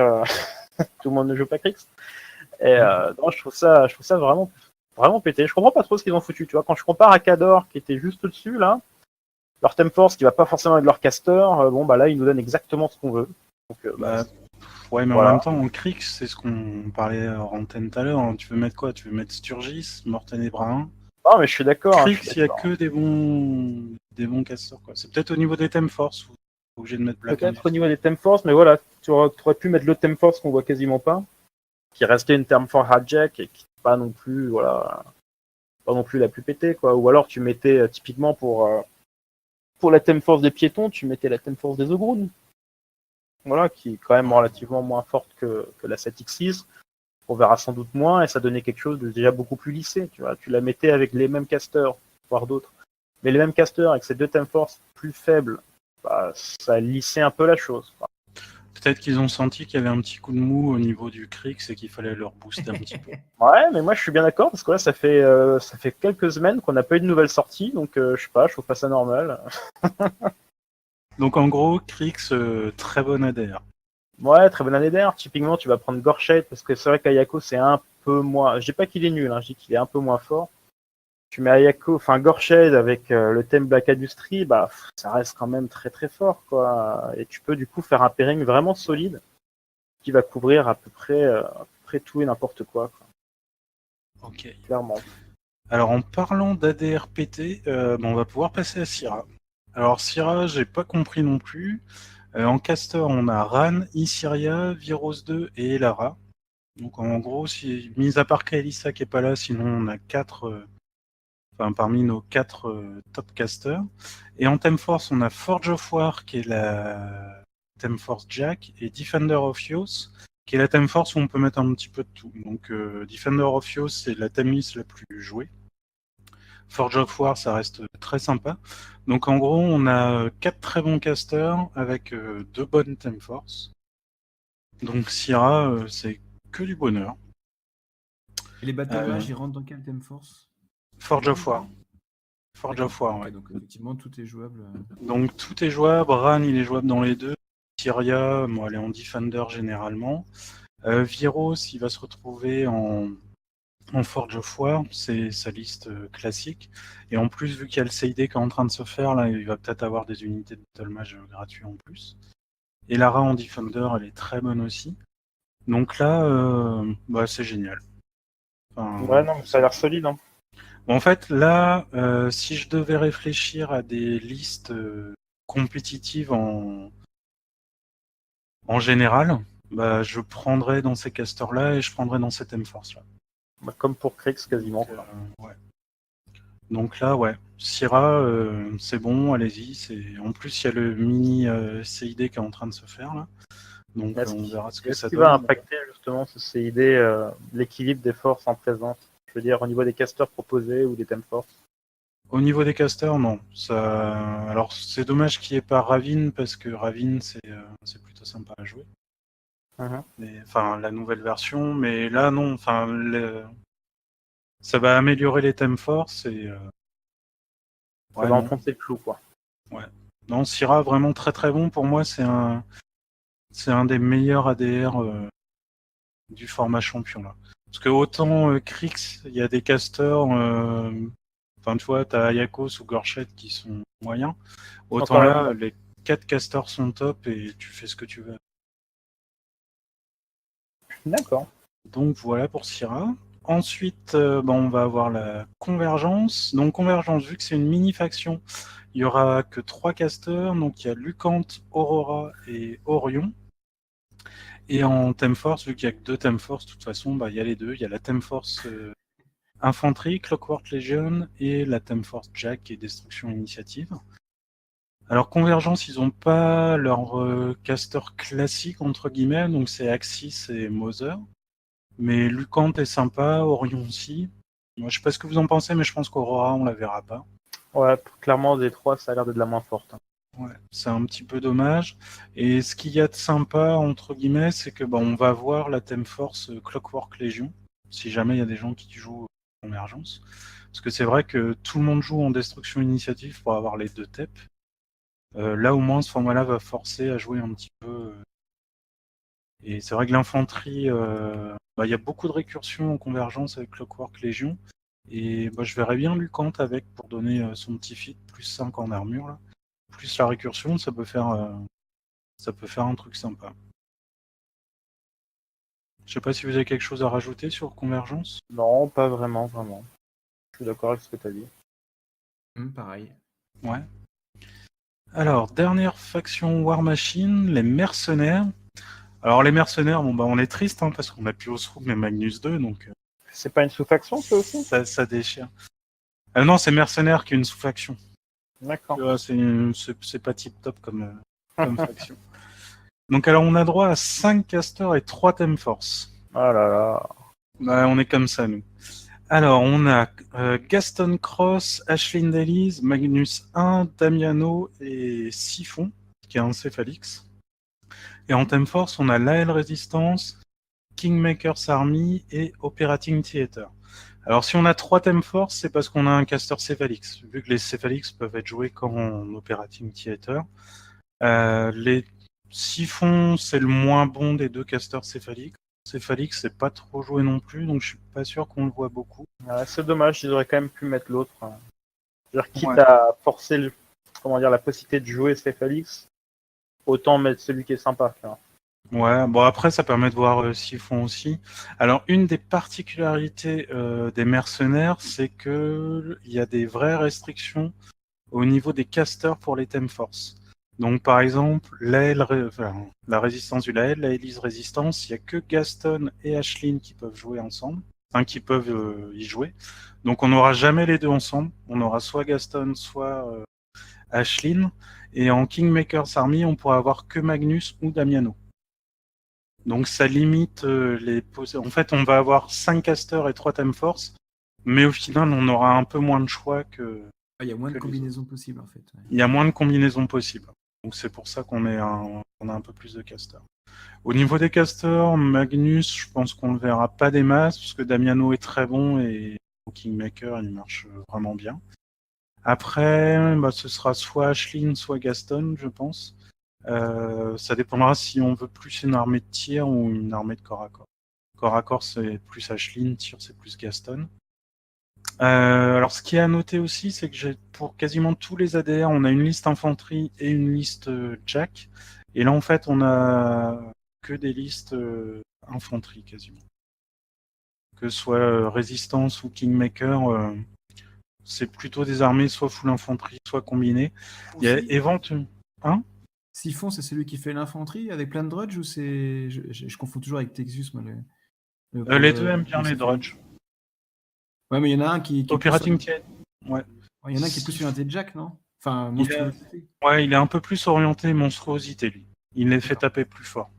tout le monde ne joue pas Crix. Et non, je trouve ça vraiment, vraiment pété. Je comprends pas trop ce qu'ils ont foutu, tu vois. Quand je compare à Cador, qui était juste au-dessus, là, leur Theme Force qui va pas forcément avec leur caster, bon, bah là, ils nous donnent exactement ce qu'on veut. Donc, Bah, ouais, mais en voilà. même temps, en Crix, c'est ce qu'on parlait en antenne tout à l'heure. Hein. Tu veux mettre quoi? Tu veux mettre Sturgis, Morten et Brun. Non, mais je suis d'accord. Crix, il y a que des bons casters, quoi. C'est peut-être au niveau des Theme Force où t'es obligé de mettre Black Peut-être au Industry. niveau des Theme Force, mais voilà, tu aurais pu mettre l'autre Theme Force qu'on voit quasiment pas, qui restait une Theme Force Hijack et qui n'est pas non plus, voilà, pas non plus la plus pétée, quoi. Ou alors tu mettais typiquement pour la Theme Force des piétons, tu mettais la Theme Force des Ogrun. Voilà, qui est quand même relativement moins forte que la 7x6. On verra sans doute moins, et ça donnait quelque chose de déjà beaucoup plus lissé. Tu vois, tu la mettais avec les mêmes casters, voire d'autres. Mais les mêmes casters avec ces deux Theme Force plus faibles, bah, ça lissait un peu la chose, quoi. Peut-être qu'ils ont senti qu'il y avait un petit coup de mou au niveau du Crix et qu'il fallait leur booster un petit peu. Ouais, mais moi je suis bien d'accord parce que là ça fait quelques semaines qu'on n'a pas eu de nouvelles sorties, donc je sais pas, je trouve pas ça normal. Donc en gros, Crix, très bon ADR. Ouais, très bonne année d'air. Typiquement, tu vas prendre Gorshade parce que c'est vrai qu'Ayako c'est un peu moins. Je dis pas qu'il est nul, hein, je dis qu'il est un peu moins fort. Tu mets Ayako, enfin Gorshade avec le thème Black Industry, bah ça reste quand même très très fort quoi. Et tu peux du coup faire un pairing vraiment solide qui va couvrir à peu près tout et n'importe quoi, Ok. clairement. Alors en parlant d'ADR pété, on va pouvoir passer à Syrah. Alors Syrah, j'ai pas compris non plus. En caster, on a Ran, Issyria, Virus 2 et Elara. Donc en gros, mis à part Kaelissa qui est pas là, sinon on a parmi nos 4 top casters. Et en Theme Force, on a Forge of War qui est la Theme Force Jack et Defender of Yos qui est la Theme Force où on peut mettre un petit peu de tout. Donc Defender of Yos, c'est la Theme list la plus jouée. Forge of War, ça reste très sympa. Donc en gros, on a 4 très bons casters avec 2 bonnes Theme Force. Donc Syrah, c'est que du bonheur. Et les Battle Mage, ils rentrent dans quel Theme Force? Forge of War. Forge D'accord. of War, Ok, ouais. donc effectivement, tout est jouable. Donc tout est jouable. Ran, il est jouable dans les deux. Syria, moi, elle est en Defender généralement. Viros, il va se retrouver en Forge of War, c'est sa liste classique. Et en plus, vu qu'il y a le CID qui est en train de se faire, là, il va peut-être avoir des unités de Battle Mage gratuits en plus. Et Lara en Defender, elle est très bonne aussi. Donc là, c'est génial. Enfin, Ouais, non, mais ça a l'air solide, hein. bon, en fait, là, si je devais réfléchir à des listes compétitives en général, bah, je prendrais dans ces casters-là et je prendrais dans ces Theme Force-là. Bah, comme pour Krix quasiment. Donc, ouais. Donc là, ouais. Syrah, c'est bon, allez-y. En plus, il y a le mini CID qui est en train de se faire là. Donc on verra ce que ça Est-ce qui va donne. impacter justement ce CID, l'équilibre des forces en présence? Je veux dire, au niveau des casters proposés ou des thèmes forces? Au niveau des casters, non. Alors c'est dommage qu'il n'y ait pas Ravine parce que Ravine c'est plutôt sympa à jouer. Enfin la nouvelle version, mais là non. Enfin ça va améliorer les thèmes force et Ça va enfoncer le clou, quoi. Ouais. Non, Syrah vraiment très très bon pour moi. c'est un des meilleurs ADR du format champion là. Parce que autant Krix, il y a des casters, enfin tu vois, t'as Ayakos ou Gorchet qui sont moyens. Autant Encore là, les 4 casters sont top et tu fais ce que tu veux. D'accord. Donc voilà pour Syrah. Ensuite, on va avoir la Convergence. Donc Convergence, vu que c'est une mini-faction, il y aura que 3 casters. Donc il y a Lucante, Aurora et Orion. Et en Theme Force, vu qu'il n'y a que 2 Theme Force, de toute façon, il y a les deux. Il y a la Theme Force Infanterie, Clockwork Legion, et la Theme Force Jack et Destruction Initiative. Alors Convergence, ils n'ont pas leur caster classique, entre guillemets, donc c'est Axis et Mother. Mais Lucante est sympa, Orion aussi. Moi, je sais pas ce que vous en pensez, mais je pense qu'Aurora, on la verra pas. Ouais, clairement, des 3, ça a l'air d'être la moins forte. Ouais, c'est un petit peu dommage. Et ce qu'il y a de sympa, entre guillemets, c'est que on va voir la Theme Force Clockwork Legion, si jamais il y a des gens qui jouent Convergence. Parce que c'est vrai que tout le monde joue en Destruction Initiative pour avoir les 2 TEP. Là, au moins, ce format-là va forcer à jouer un petit peu. Et c'est vrai que l'infanterie, il y a beaucoup de récursions en Convergence avec Clockwork Legion. Et je verrais bien Lucante avec pour donner son petit feat, plus 5 en armure. Là. Plus la récursion, ça peut faire un truc sympa. Je sais pas si vous avez quelque chose à rajouter sur Convergence. Non, pas vraiment, vraiment. Je suis d'accord avec ce que tu as dit. Pareil. Ouais. Alors, dernière faction War Machine, les mercenaires. Alors, les mercenaires, on est triste parce qu'on a plus Osroom et Magnus 2, donc C'est pas une sous-faction, ça aussi ça déchire. Non, c'est mercenaires qui est une sous-faction. D'accord. Tu vois, c'est pas tip top comme faction. Donc, alors, on a droit à 5 casters et 3 Theme Force. Ah là là. On est comme ça, nous. Alors, on a Gaston Cross, Ashlyn Dailies, Magnus 1, Damiano et Siphon, qui est un Céphalix. Et en Theme Force, on a l'AL Resistance, Kingmaker's Army et Operating Theater. Alors, si on a 3 Theme Force, c'est parce qu'on a un caster Céphalix, vu que les Céphalix peuvent être joués qu'en Operating Theater. Les Siphon, c'est le moins bon des 2 casters Céphalix. Céphalix, c'est pas trop joué non plus, donc je suis pas sûr qu'on le voit beaucoup. Ouais, c'est dommage, ils auraient quand même pu mettre l'autre. C'est-à-dire, quitte Ouais. à forcer la possibilité de jouer Céphalix, autant mettre celui qui est sympa. Tu vois. Ouais, après ça permet de voir Siphon aussi. Alors une des particularités des mercenaires, c'est que il y a des vraies restrictions au niveau des casters pour les Theme Force. Donc par exemple, la résistance du Lael, la Elise résistance, il n'y a que Gaston et Ashlyn qui peuvent jouer ensemble, qui peuvent y jouer. Donc on n'aura jamais les deux ensemble. On aura soit Gaston, soit Ashlyn. Et en Kingmaker's Army, on pourra avoir que Magnus ou Damiano. Donc ça limite les en fait, on va avoir 5 casters et 3 Theme Force, mais au final, on aura un peu moins de choix que. Il y a moins de combinaisons possibles en fait. Ouais. Il y a moins de combinaisons possibles. Donc c'est pour ça qu'on a un peu plus de casters. Au niveau des casters, Magnus, je pense qu'on le verra pas des masses, parce que Damiano est très bon et Kingmaker, il marche vraiment bien. Après, ce sera soit Ashlyn, soit Gaston, je pense. Ça dépendra si on veut plus une armée de tir ou une armée de corps à corps. Corps à corps, c'est plus Ashlyn, tir, c'est plus Gaston. Alors, ce qui est à noter aussi, c'est que pour quasiment tous les ADR, on a une liste infanterie et une liste Jack. Et là, en fait, on a que des listes infanterie quasiment. Que ce soit Résistance ou Kingmaker, c'est plutôt des armées soit full infanterie, soit combinées. Il y a éventuellement. Siphon, c'est celui qui fait l'infanterie avec plein de drudge ou c'est. Je confonds toujours avec Texus, moi. Les deux aiment bien les drudge. Ouais, mais il y en a un qui Operating Theater. Ouais. Il y en a un qui est plus orienté Jack, non? Enfin, monstruosité. Ouais, il est un peu plus orienté monstruosité, lui. Il les fait taper plus fort.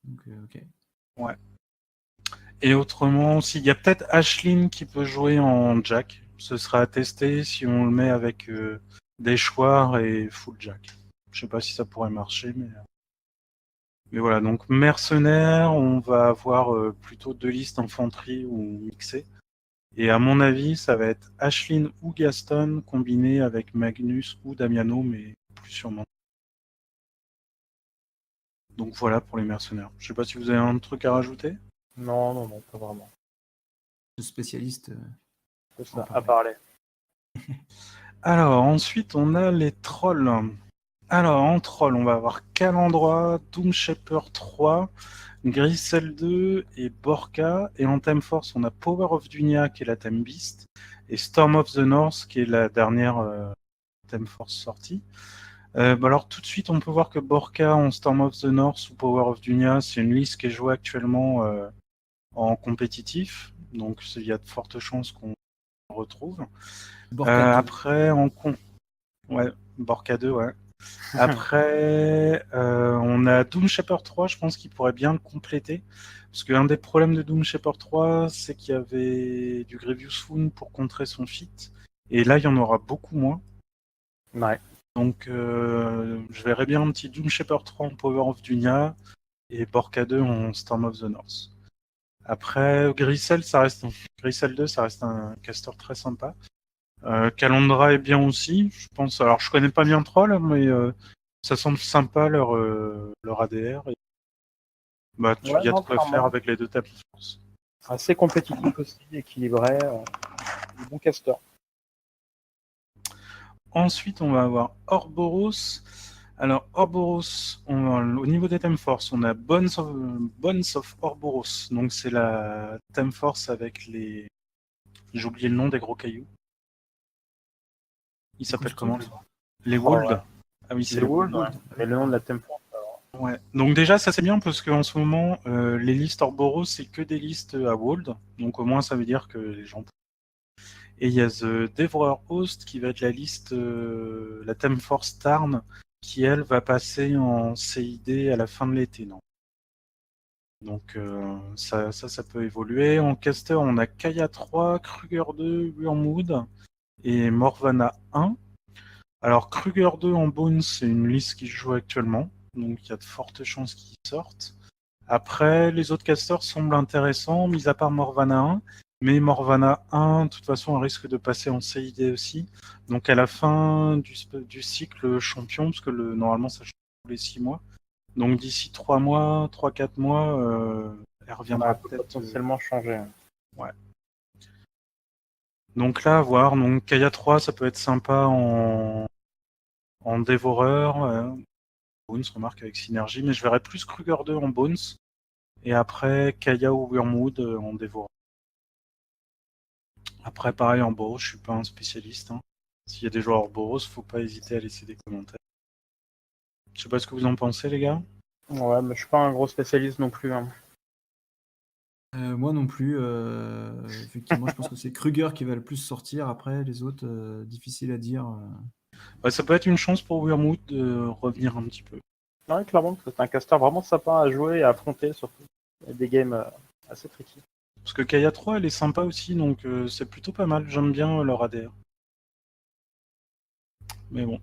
Ok. Ouais. Et autrement, s'il y a peut-être Ashlyn qui peut jouer en Jack. Ce sera à tester si on le met avec des choix et full Jack. Je sais pas si ça pourrait marcher, mais voilà. Donc mercenaires, on va avoir plutôt 2 listes infanterie ou mixées. Et à mon avis, ça va être Ashlyn ou Gaston combiné avec Magnus ou Damiano, mais plus sûrement. Donc voilà pour les mercenaires. Je sais pas si vous avez un truc à rajouter. Non, pas vraiment. Le spécialiste. C'est ça, parler. à parler. Alors ensuite on a les trolls. Alors en troll on va avoir Calandra, Doom Shaper 3, Grisel 2 et Borka. Et en Theme Force on a Power of Dunia qui est la Theme Beast et Storm of the North qui est la dernière Theme Force sortie. Alors tout de suite on peut voir que Borka en Storm of the North ou Power of Dunia c'est une liste qui est jouée actuellement en compétitif. Donc il y a de fortes chances qu'on retrouve. Borca 2. Après, ouais, Borca 2, ouais. Après, on a Doom Shaper 3, je pense qu'il pourrait bien le compléter. Parce qu'un des problèmes de Doom Shaper 3, c'est qu'il y avait du Grievous Wound pour contrer son feat. Et là, il y en aura beaucoup moins. Ouais. Donc, je verrais bien un petit Doom Shaper 3 en Power of Dunia et Borca 2 en Storm of the North. Après, Grisel 2, ça reste un caster très sympa. Calandra est bien aussi, je pense. Alors, je connais pas bien Troll, mais ça semble sympa leur ADR. Et, bah, il y a de Non, quoi faire clairement. avec les deux tables de force. Assez compétitif aussi, équilibré. Du bon caster. Ensuite, on va avoir Orboros. Alors, Orboros, au niveau des Theme Force, on a Bones of Orboros. Donc, c'est la Theme Force avec les. J'ai oublié le nom des gros cailloux. Il s'appelle comment les Wolds. Ouais. Ah oui, c'est Les les Wolves, Wolds. ouais. Mais le nom de la Theme Force. Ouais. Donc déjà ça c'est bien parce qu'en ce moment les listes Orboros c'est que des listes à Wold, donc au moins ça veut dire que les gens. Et il y a The Devourer Host qui va être la liste la Theme Force Tarn qui elle va passer en CID à la fin de l'été, non. Donc ça peut évoluer. En caster on a Kaya 3, Kruger 2, Wormwood et Morvana 1. Alors Kruger 2 en Bones c'est une liste qui se joue actuellement, donc il y a de fortes chances qu'ils sortent. Après, les autres casters semblent intéressants, mis à part Morvana 1. Mais Morvana 1, de toute façon, elle risque de passer en CID aussi. Donc à la fin du cycle champion, parce que normalement ça change tous les 6 mois. Donc d'ici 3 mois, 3-4 mois, elle reviendra Ouais, peut peut-être. potentiellement changer. Ouais. Donc là, à voir. Donc Kaya 3, ça peut être sympa en dévoreur. Bones, remarque avec synergie. Mais je verrais plus Kruger 2 en Bones. Et après, Kaya ou Wormwood en dévoreur. Après, pareil, en Boros, je suis pas un spécialiste. Hein. S'il y a des joueurs Boros, faut pas hésiter à laisser des commentaires. Je sais pas ce que vous en pensez, les gars. Ouais, mais je suis pas un gros spécialiste non plus. Hein. Moi non plus. Effectivement, je pense que c'est Kruger qui va le plus sortir. Après, les autres, difficile à dire. Ouais, ça peut être une chance pour Wormwood de revenir un petit peu. Ouais, clairement, c'est un caster vraiment sympa à jouer et à affronter, surtout. Il y a des games assez tricky. Parce que Kaya 3, elle est sympa aussi, donc c'est plutôt pas mal. J'aime bien leur ADR. Mais bon.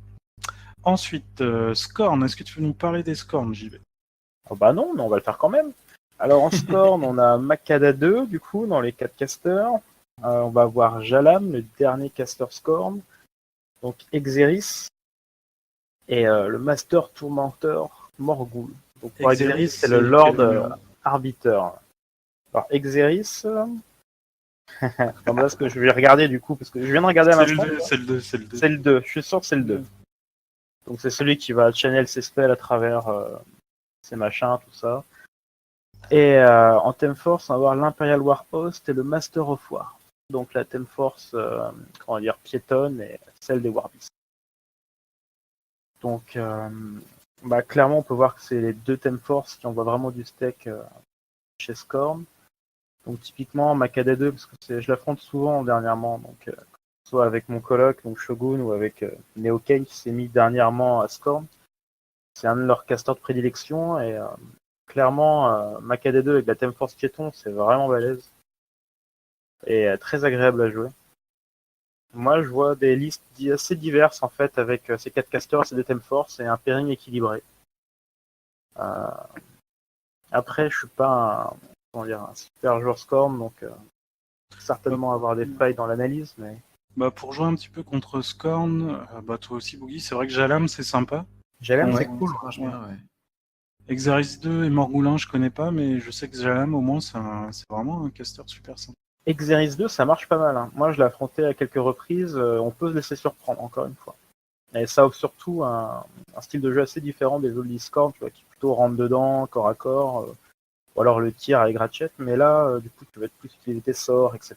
Ensuite, Scorn. Est-ce que tu veux nous parler des Scorn, JB? Oh bah non, mais on va le faire quand même. Alors en Scorn, on a Makada 2, du coup, dans les 4 casters. On va avoir Jalam, le dernier caster Scorn. Donc Exeris. Et le Master Tourmenteur Morgul. Donc pour Exeris, c'est le Lord Arbiter. Alors Exeris... Attends, parce que je vais regarder du coup, parce que je viens de regarder à l'instant. C'est le 2, c'est le 2. C'est le 2, je suis sûr que c'est le 2. Donc c'est celui qui va channel ses spells à travers ses machins, tout ça. Et en Theme Force, on va avoir l'Imperial War Host et le Master of War. Donc la Theme Force, comment dire, piétonne et celle des Warbeasts. Donc bah, clairement, on peut voir que c'est les deux Theme Force qui envoient vraiment du steak chez Scorn. Donc typiquement, Makada 2, parce que je l'affronte souvent dernièrement, donc soit avec mon coloc, donc Shogun, ou avec Neoken qui s'est mis dernièrement à Scorn. C'est un de leurs casters de prédilection et clairement, Makada 2 avec la Theme Force piéton, c'est vraiment balèze et très agréable à jouer. Moi, je vois des listes assez diverses en fait avec ces 4 casters, ces 2 Theme Force et un pairing équilibré. Après, je suis pas un super joueur Scorn, donc certainement avoir des failles dans l'analyse, mais... Bah, pour jouer un petit peu contre Scorn, bah, toi aussi, Boogie, c'est vrai que Jalam, c'est sympa. Jalam, Ouais. c'est cool. Ça marche bien, ouais. Exaris 2 et Morgoulin, je connais pas, mais je sais que Jalam, au moins, c'est vraiment un caster super sympa. Exeris 2, ça marche pas mal. Hein. Moi, je l'ai affronté à quelques reprises. On peut se laisser surprendre, encore une fois. Et ça offre surtout un style de jeu assez différent des autres Discord, tu vois, qui plutôt rentre dedans, corps à corps, ou alors le tir avec Ratchet. Mais là, du coup, tu vas être plus utiliser tes sorts, etc.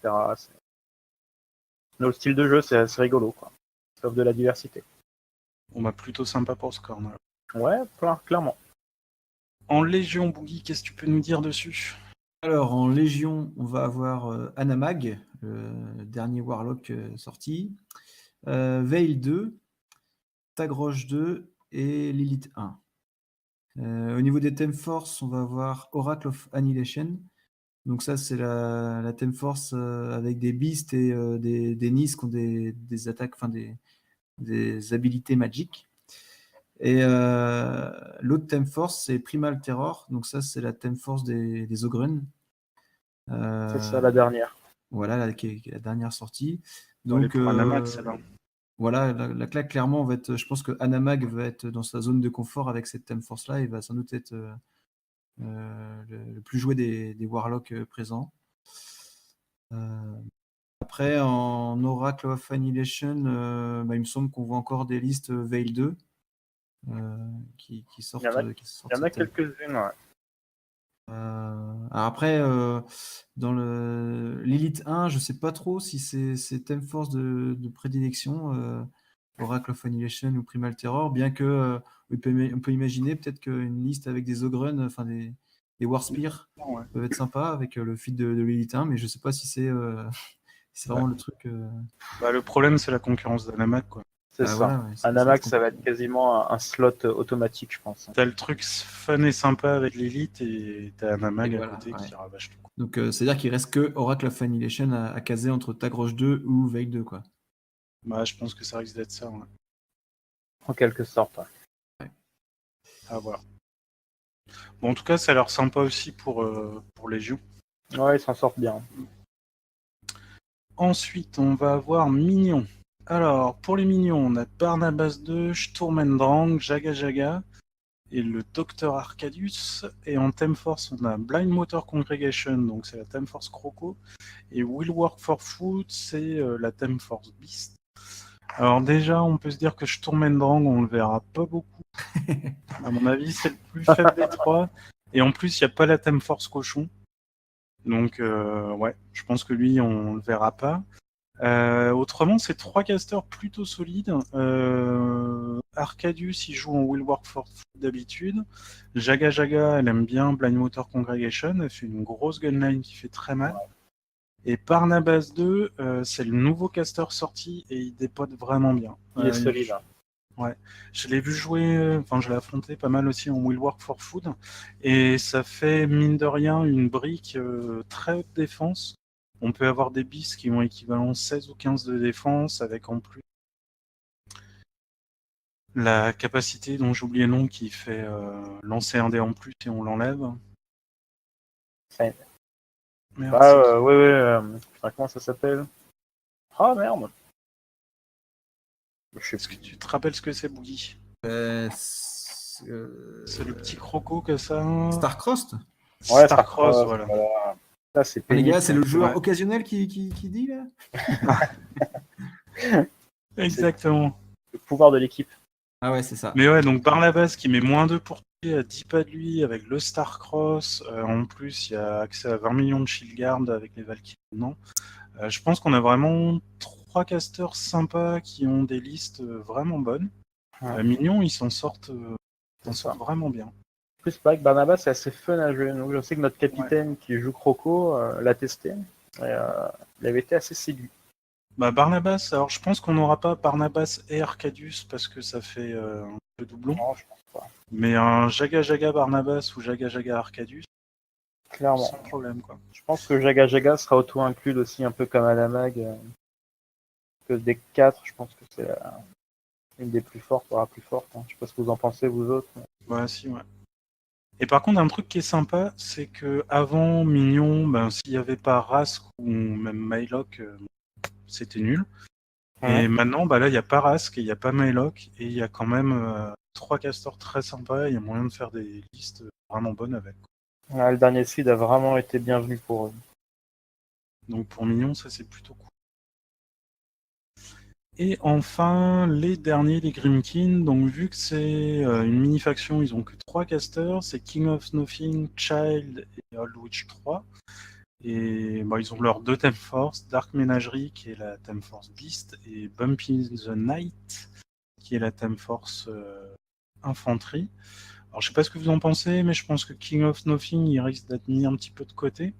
Le style de jeu, c'est rigolo, quoi. Ça offre de la diversité. On va plutôt sympa pour ce corner. Ouais, clairement. En Légion, Boogie, qu'est-ce que tu peux nous dire dessus? Alors, en Légion, on va avoir Anamag, le dernier Warlock sorti, Veil 2, Tagroche 2 et Lilith 1. Au niveau des Theme Force, on va avoir Oracle of Annihilation. Donc ça, c'est la Theme Force avec des Beasts et des Nis qui ont des attaques, enfin des habilités magiques. Et l'autre Theme Force, c'est Primal Terror. Donc ça, c'est la Theme Force des Ogren. C'est ça, la dernière. Voilà, qui est la dernière sortie. Allez, Donc pour Anamag, c'est là. voilà, la claque, clairement, va être, je pense que Anamag va être dans sa zone de confort avec cette Theme Force-là et va sans doute être le plus joué des Warlocks présents. Après, en Oracle of Annihilation, il me semble qu'on voit encore des listes Veil 2 qui sortent. Il y en a quelques-unes, ouais. Alors après, dans le Lilith 1, je sais pas trop si c'est Theme Force de prédilection, Oracle of Annihilation ou Primal Terror, bien que on peut imaginer peut-être qu'une liste avec des Ogren, enfin des Warspear, Ouais. peuvent être sympas avec le feed de Lilith 1, mais je sais pas si c'est vraiment le truc. Bah, le problème, c'est la concurrence d'Anamag, quoi. C'est ça. Voilà, ouais, Anamax, ça va être quasiment un slot automatique, je pense. T'as le truc fun et sympa avec l'élite et t'as Anamag Et à voilà, côté ouais. qui rabâche tout. Donc c'est-à-dire qu'il reste que Oracle of Annihilation à caser entre Tagroche 2 ou Veil 2, quoi. Bah, je pense que ça risque d'être ça, ouais. En quelque sorte. Ouais. À voir. Bon, en tout cas, ça a l'air sympa aussi pour Légion. Ouais, ils s'en sortent bien. Ensuite, on va avoir Minion. Alors, pour les Minions, on a Barnabas 2, Sturmendrang, Jaga Jaga et le Docteur Arcadius. Et en Theme Force, on a Blind Motor Congregation, donc c'est la Theme Force Croco. Et Will Work for Food, c'est la Theme Force Beast. Alors déjà, on peut se dire que Sturmendrang, on le verra pas beaucoup. À mon avis, c'est le plus faible des trois. Et en plus, il n'y a pas la Theme Force Cochon. Donc, ouais, je pense que lui, on le verra pas. Autrement, c'est trois casters plutôt solides. Arcadius, il joue en Will Work for Food d'habitude. Jaga Jaga, elle aime bien Blind Motor Congregation. Elle fait une grosse gunline qui fait très mal. Et Barnabas 2, c'est le nouveau caster sorti et il dépote vraiment bien. Il est solide. Hein. Ouais, je l'ai vu jouer, enfin je l'ai affronté pas mal aussi en Will Work for Food, et ça fait mine de rien une brique très haute défense. On peut avoir des bis qui ont équivalent 16 ou 15 de défense, avec en plus la capacité dont j'oublie le nom qui fait lancer un dé en plus et on l'enlève. Ouais. Merde, comment ça s'appelle? Ah merde. Est-ce que tu te rappelles ce que c'est, Boogie? C'est le petit croco que ça. Starcrossed. Ouais, Starcross, voilà. Ça, c'est Les pénible. gars, c'est le joueur occasionnel qui dit là. Exactement. Le pouvoir de l'équipe. Ah ouais, c'est ça. Mais ouais, donc Barnabas qui met moins 2 pour tuer à 10 pas de lui avec le Starcross. En plus, il y a accès à 20 millions de shield guard avec les Valkyries. Non. Je pense qu'on a vraiment 3 casters sympas qui ont des listes vraiment bonnes. Ouais. Mignons, ils s'en sortent vraiment bien. En plus, pareil que Barnabas, c'est assez fun à jouer. Donc, je sais que notre capitaine qui joue Croco l'a testé. Et, il avait été assez séduit. Bah Barnabas, alors je pense qu'on n'aura pas Barnabas et Arcadius parce que ça fait un peu doublon. Non, je pense pas. Mais un Jaga Jaga Barnabas ou Jaga Jaga Arcadius, clairement. Sans problème, quoi. Je pense que Jaga Jaga sera auto-inclus aussi un peu comme Anamag. Que des 4, je pense que c'est une des plus fortes, voire la plus forte. Hein. Je sais pas ce que vous en pensez, vous autres. Mais... Ouais, si, ouais. Et par contre, un truc qui est sympa, c'est que avant Mignon, s'il n'y avait pas Rask ou même Mylock, c'était nul. Et maintenant, là, il n'y a pas Rask et il n'y a pas Mylock, et il y a quand même 3 castors très sympas, il y a moyen de faire des listes vraiment bonnes avec. Ouais, le dernier seed a vraiment été bienvenu pour eux. Donc pour Mignon, ça c'est plutôt cool. Et enfin, les derniers, les Grimkin. Donc vu que c'est une mini-faction, ils ont que 3 casters, c'est King of Nothing, Child et Old Witch 3. Et ils ont leurs 2 Theme Force, Dark Menagerie qui est la Theme Force Beast, et Bumpy the Night qui est la Theme Force Infanterie. Alors je sais pas ce que vous en pensez, mais je pense que King of Nothing il risque d'être mis un petit peu de côté.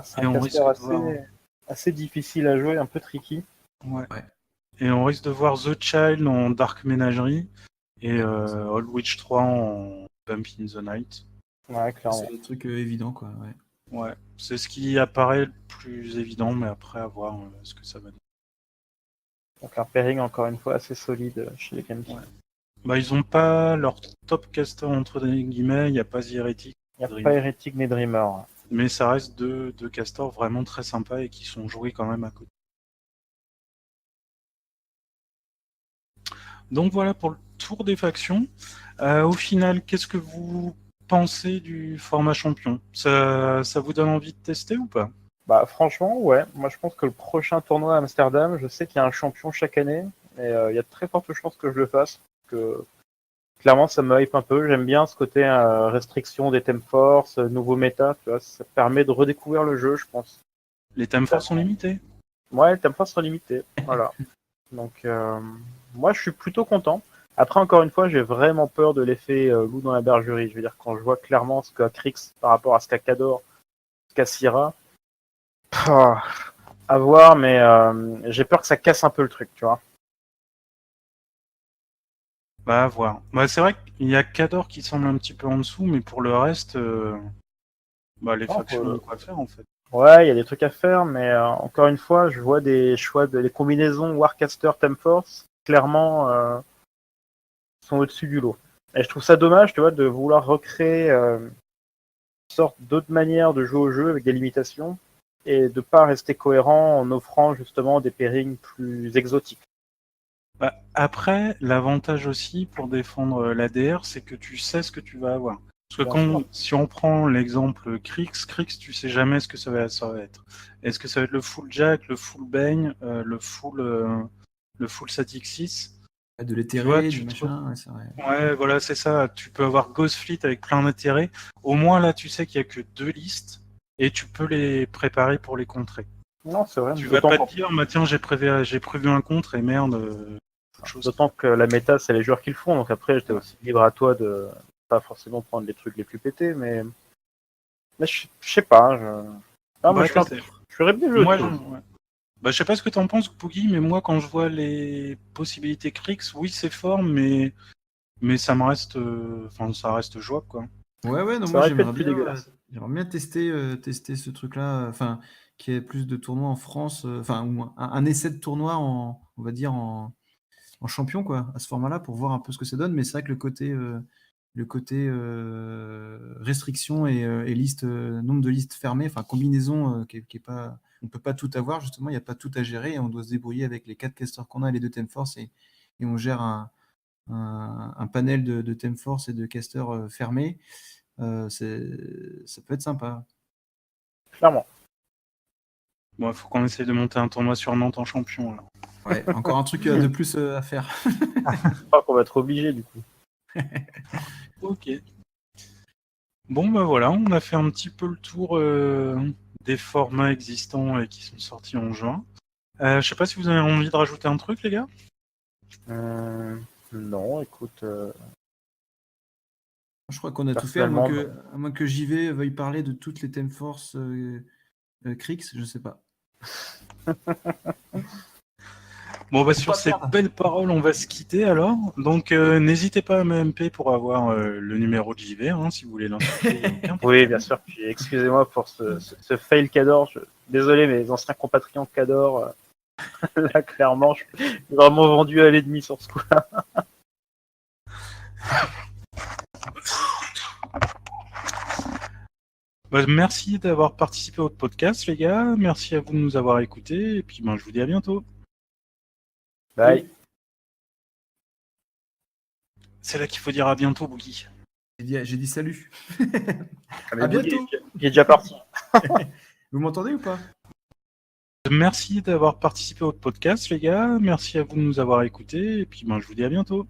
C'est un caster assez difficile à jouer, un peu tricky. Ouais. Et on risque de voir The Child en Dark Menagerie et Old Witch 3 en Bump in the Night. Ouais, clairement. C'est des trucs évidents, quoi. Ouais, c'est ce qui apparaît le plus évident, mais après à voir ce que ça va donner. Donc un pairing encore une fois assez solide chez les Grimkin. Ouais. Ils ont pas leur top caster entre guillemets, il n'y a pas The Heretic. Il n'y a pas Heretic ni Dreamer. Mais ça reste deux casters vraiment très sympas et qui sont joués quand même à côté. Donc voilà pour le tour des factions. Au final, qu'est-ce que vous pensez du format champion ? Ça vous donne envie de tester ou pas ? Franchement, ouais. Moi, je pense que le prochain tournoi à Amsterdam, je sais qu'il y a un champion chaque année, et il y a de très fortes chances que je le fasse. Que clairement, ça me hype un peu. J'aime bien ce côté restriction des thèmes force, nouveau méta. Tu vois, ça permet de redécouvrir le jeu, je pense. Les thèmes force sont limités. Ouais, les thèmes force sont limités. Voilà. Donc, moi, je suis plutôt content. Après, encore une fois, j'ai vraiment peur de l'effet loup dans la bergerie. Je veux dire, quand je vois clairement ce qu'a Krix par rapport à ce qu'a Khador, ce qu'a Syrah, à voir, mais j'ai peur que ça casse un peu le truc, tu vois. À voir. C'est vrai qu'il y a Khador qui semble un petit peu en dessous, mais pour le reste, les factions ont quoi faire en fait. Ouais, il y a des trucs à faire, mais encore une fois, je vois des choix les combinaisons Warcaster Theme Force, clairement, sont au-dessus du lot. Et je trouve ça dommage, tu vois, de vouloir recréer une sorte d'autre manière de jouer au jeu avec des limitations et de pas rester cohérent en offrant justement des pairings plus exotiques. Après, l'avantage aussi pour défendre l'ADR, c'est que tu sais ce que tu vas avoir. Parce que si on prend l'exemple Krix, tu sais jamais ce que ça va être. Est-ce que ça va être le full Jack, le full Bane, le full Static 6 ? De l'éthéré, du machin, c'est vrai. Ouais, voilà, c'est ça. Tu peux avoir Ghost Fleet avec plein d'éthérés. Au moins, là, tu sais qu'il n'y a que 2 listes et tu peux les préparer pour les contrer. Non, c'est vrai. Tu vas pas te dire, tiens, j'ai prévu un contre et merde. D'autant que la méta, c'est les joueurs qui le font. Donc après, j'étais aussi libre à toi de pas forcément prendre les trucs les plus pétés, mais je sais pas. Moi, je suis bien joué. Je sais pas ce que t'en penses, Poogie, mais moi, quand je vois les possibilités Krix, oui, c'est fort, mais ça me reste, ça reste jouable, quoi. Ouais, non, moi j'aimerais bien tester ce truc-là, qu'il y ait plus de tournois en France, ou un essai de tournoi on va dire en champion, quoi, à ce format-là, pour voir un peu ce que ça donne. Mais c'est vrai que le côté restriction et liste, nombre de listes fermées, combinaison, qui est pas, on peut pas tout avoir, justement, il n'y a pas tout à gérer et on doit se débrouiller avec les 4 casters qu'on a et les 2 Theme Force et on gère un panel de Theme Force et de casters fermés. Ça peut être sympa. Clairement. Bon, il faut qu'on essaye de monter un tournoi sur Nantes en champion, alors. Ouais, encore un truc de plus à faire. Je crois qu'on va être obligé, du coup. Ok. Bon, voilà, on a fait un petit peu le tour des formats existants et qui sont sortis en juin. Je sais pas si vous avez envie de rajouter un truc, les gars ? Non, écoute... Je crois qu'on a tout fait, à moins que JV veuille parler de toutes les Theme Force Krix, je sais pas. Bon, sur ces belles paroles, on va se quitter alors. Donc, n'hésitez pas à m'MP pour avoir le numéro de JV, si vous voulez l'insulter. Oui, bien sûr. Puis excusez-moi pour ce fail Khador. Désolé, mes anciens compatriotes Khador. Là, clairement, je suis vraiment vendu à l'ennemi sur ce coup-là. Merci d'avoir participé au podcast, les gars. Merci à vous de nous avoir écoutés. Et puis, je vous dis à bientôt. Bye. C'est là qu'il faut dire à bientôt, Boogie. J'ai dit salut. Ah, mais À Boogie, bientôt. il est déjà parti. Vous m'entendez ou pas? Merci d'avoir participé au podcast, les gars. Merci à vous de nous avoir écoutés. Et puis, je vous dis à bientôt.